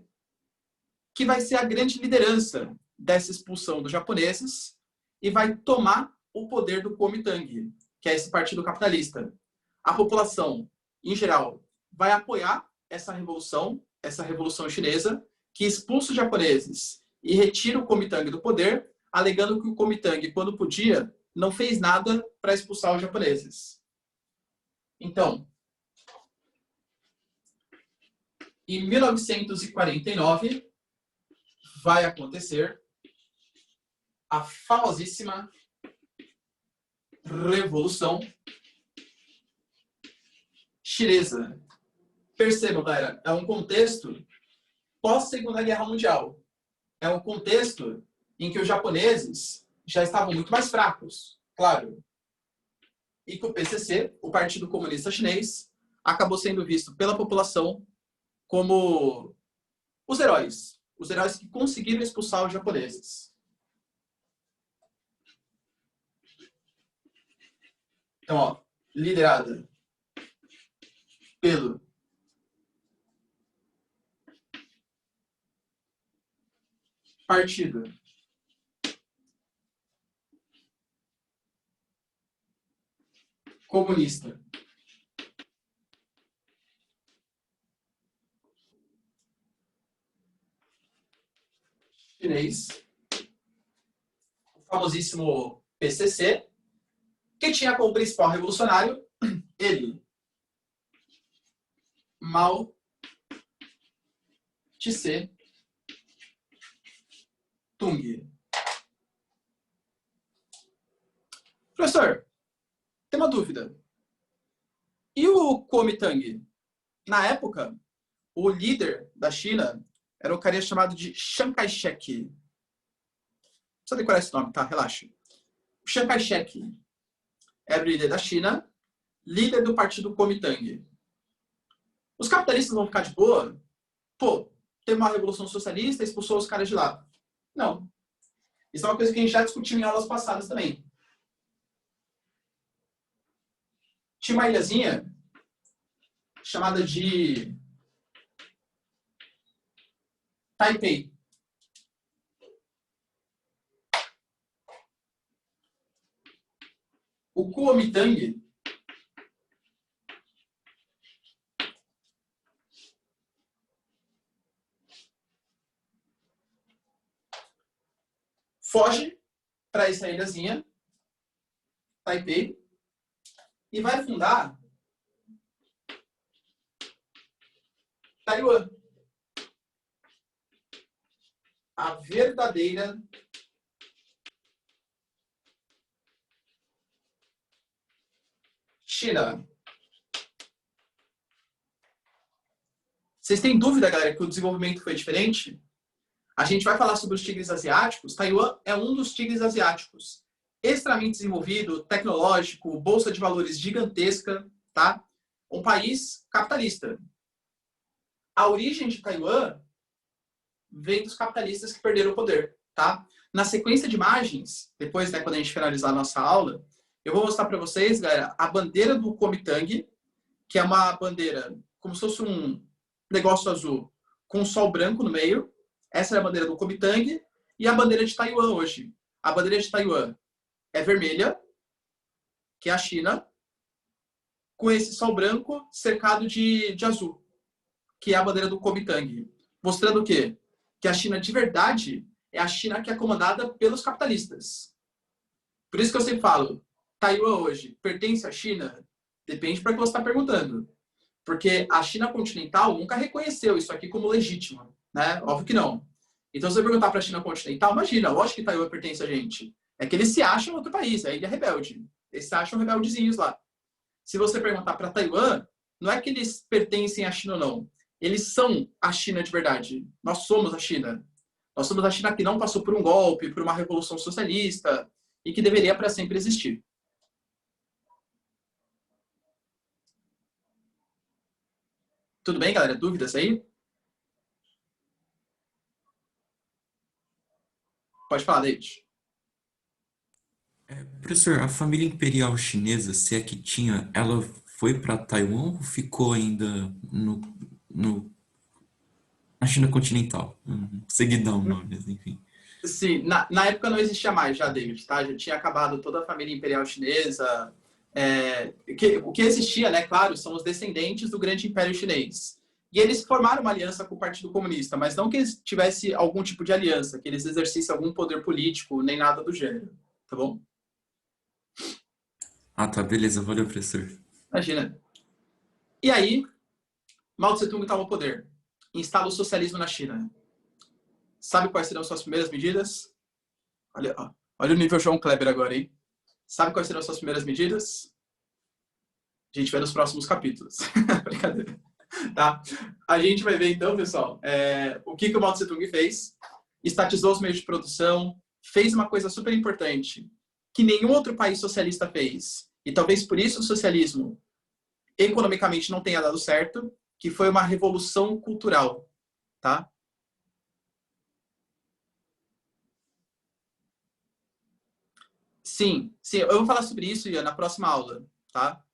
que vai ser a grande liderança dessa expulsão dos japoneses e vai tomar o poder do Kuomintang, que é esse partido capitalista. A população, em geral, vai apoiar essa revolução chinesa, que expulsa os japoneses e retira o Kuomintang do poder, alegando que o Kuomintang, quando podia, não fez nada para expulsar os japoneses. Então, em 1949, vai acontecer a famosíssima Revolução Chinesa. Percebam, galera, é um contexto pós-Segunda Guerra Mundial. É um contexto em que os japoneses já estavam muito mais fracos, claro. E que o PCC, o Partido Comunista Chinês, acabou sendo visto pela população como os heróis que conseguiram expulsar os japoneses. Então, ó, liderada pelo Partido Comunista Chinês, o famosíssimo PCC, que tinha como principal revolucionário ele, Mao Tse Tung. Professor, tem uma dúvida. E o Kuomintang? Na época, o líder da China era um cara chamado de Chiang Kai-shek. Não precisa decorar esse nome, tá? Relaxa. O Chiang Kai-shek era o líder da China, líder do partido Kuomintang. Os capitalistas vão ficar de boa? Pô, teve uma revolução socialista, expulsou os caras de lá. Não. Isso é uma coisa que a gente já discutiu em aulas passadas também. Tinha uma ilhazinha chamada de Taipei. O Kuomintang foge para essa ilhazinha, Taipei, e vai fundar Taiwan. A verdadeira China. Vocês têm dúvida, galera, que o desenvolvimento foi diferente? A gente vai falar sobre os tigres asiáticos. Taiwan é um dos tigres asiáticos. Extremamente desenvolvido, tecnológico, bolsa de valores gigantesca, tá? Um país capitalista. A origem de Taiwan vem dos capitalistas que perderam o poder, tá? Na sequência de imagens, depois, né, quando a gente finalizar a nossa aula, eu vou mostrar para vocês, galera, a bandeira do Kuomintang, que é uma bandeira como se fosse um negócio azul com um sol branco no meio. Essa é a bandeira do Kuomintang e a bandeira de Taiwan hoje. A bandeira de Taiwan é vermelha, que é a China, com esse sol branco cercado de azul, que é a bandeira do Kuomintang. Mostrando o quê? Que a China de verdade é a China que é comandada pelos capitalistas. Por isso que eu sempre falo, Taiwan hoje pertence à China? Depende para que você está perguntando. Porque a China continental nunca reconheceu isso aqui como legítimo, né? Óbvio que não. Então, se você perguntar para a China continental, imagina, lógico que Taiwan pertence a gente. É que eles se acham outro país, é a ilha rebelde. Eles se acham rebeldezinhos lá. Se você perguntar para Taiwan, não é que eles pertencem à China ou não. Eles são a China de verdade. Nós somos a China. Nós somos a China que não passou por um golpe, por uma revolução socialista e que deveria para sempre existir. Tudo bem, galera? Dúvidas aí? Pode falar, David. Professor, a família imperial chinesa, se é que tinha, ela foi para Taiwan ou ficou ainda na China continental? Seguidão, nomes, enfim. Sim, na época não existia mais já, David, tá? Já tinha acabado toda a família imperial chinesa. O que existia, né, claro, são os descendentes do grande império chinês. E eles formaram uma aliança com o Partido Comunista, mas não que eles tivessem algum tipo de aliança, que eles exercessem algum poder político, nem nada do gênero, tá bom? Ah, tá, beleza, valeu, professor. Imagina. E aí, Mao Tse-tung toma o poder. Instala o socialismo na China. Sabe quais serão suas primeiras medidas? Olha o nível João Kleber agora, hein? Sabe quais serão suas primeiras medidas? A gente vê nos próximos capítulos. Brincadeira. Tá? A gente vai ver então, pessoal, o que o Mao Tse-tung fez. Estatizou os meios de produção, fez uma coisa super importante que nenhum outro país socialista fez. E talvez por isso o socialismo economicamente não tenha dado certo, que foi uma revolução cultural, tá? Sim, eu vou falar sobre isso, Ian, na próxima aula, tá?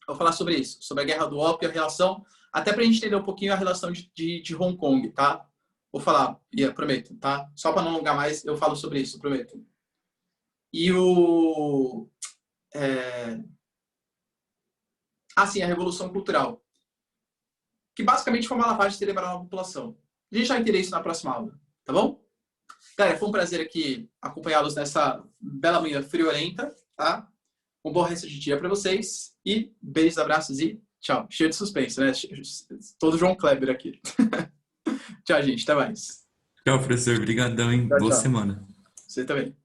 Eu vou falar sobre isso, sobre a Guerra do Ópio, a relação, até pra gente entender um pouquinho a relação de Hong Kong, tá? Vou falar, Ian, prometo, tá? Só para não alongar mais, eu falo sobre isso, prometo. E sim, a Revolução Cultural, que basicamente foi uma lavagem cerebral na população. A gente vai entender isso na próxima aula, tá bom? Galera, foi um prazer aqui acompanhá-los nessa bela manhã friorenta, tá? Um bom resto de dia para vocês e beijos, abraços e tchau. Cheio de suspense, né? Todo João Kleber aqui. Tchau, gente. Até mais. Tchau, professor. Obrigadão, hein? Tchau, Boa tchau. semana. Você também.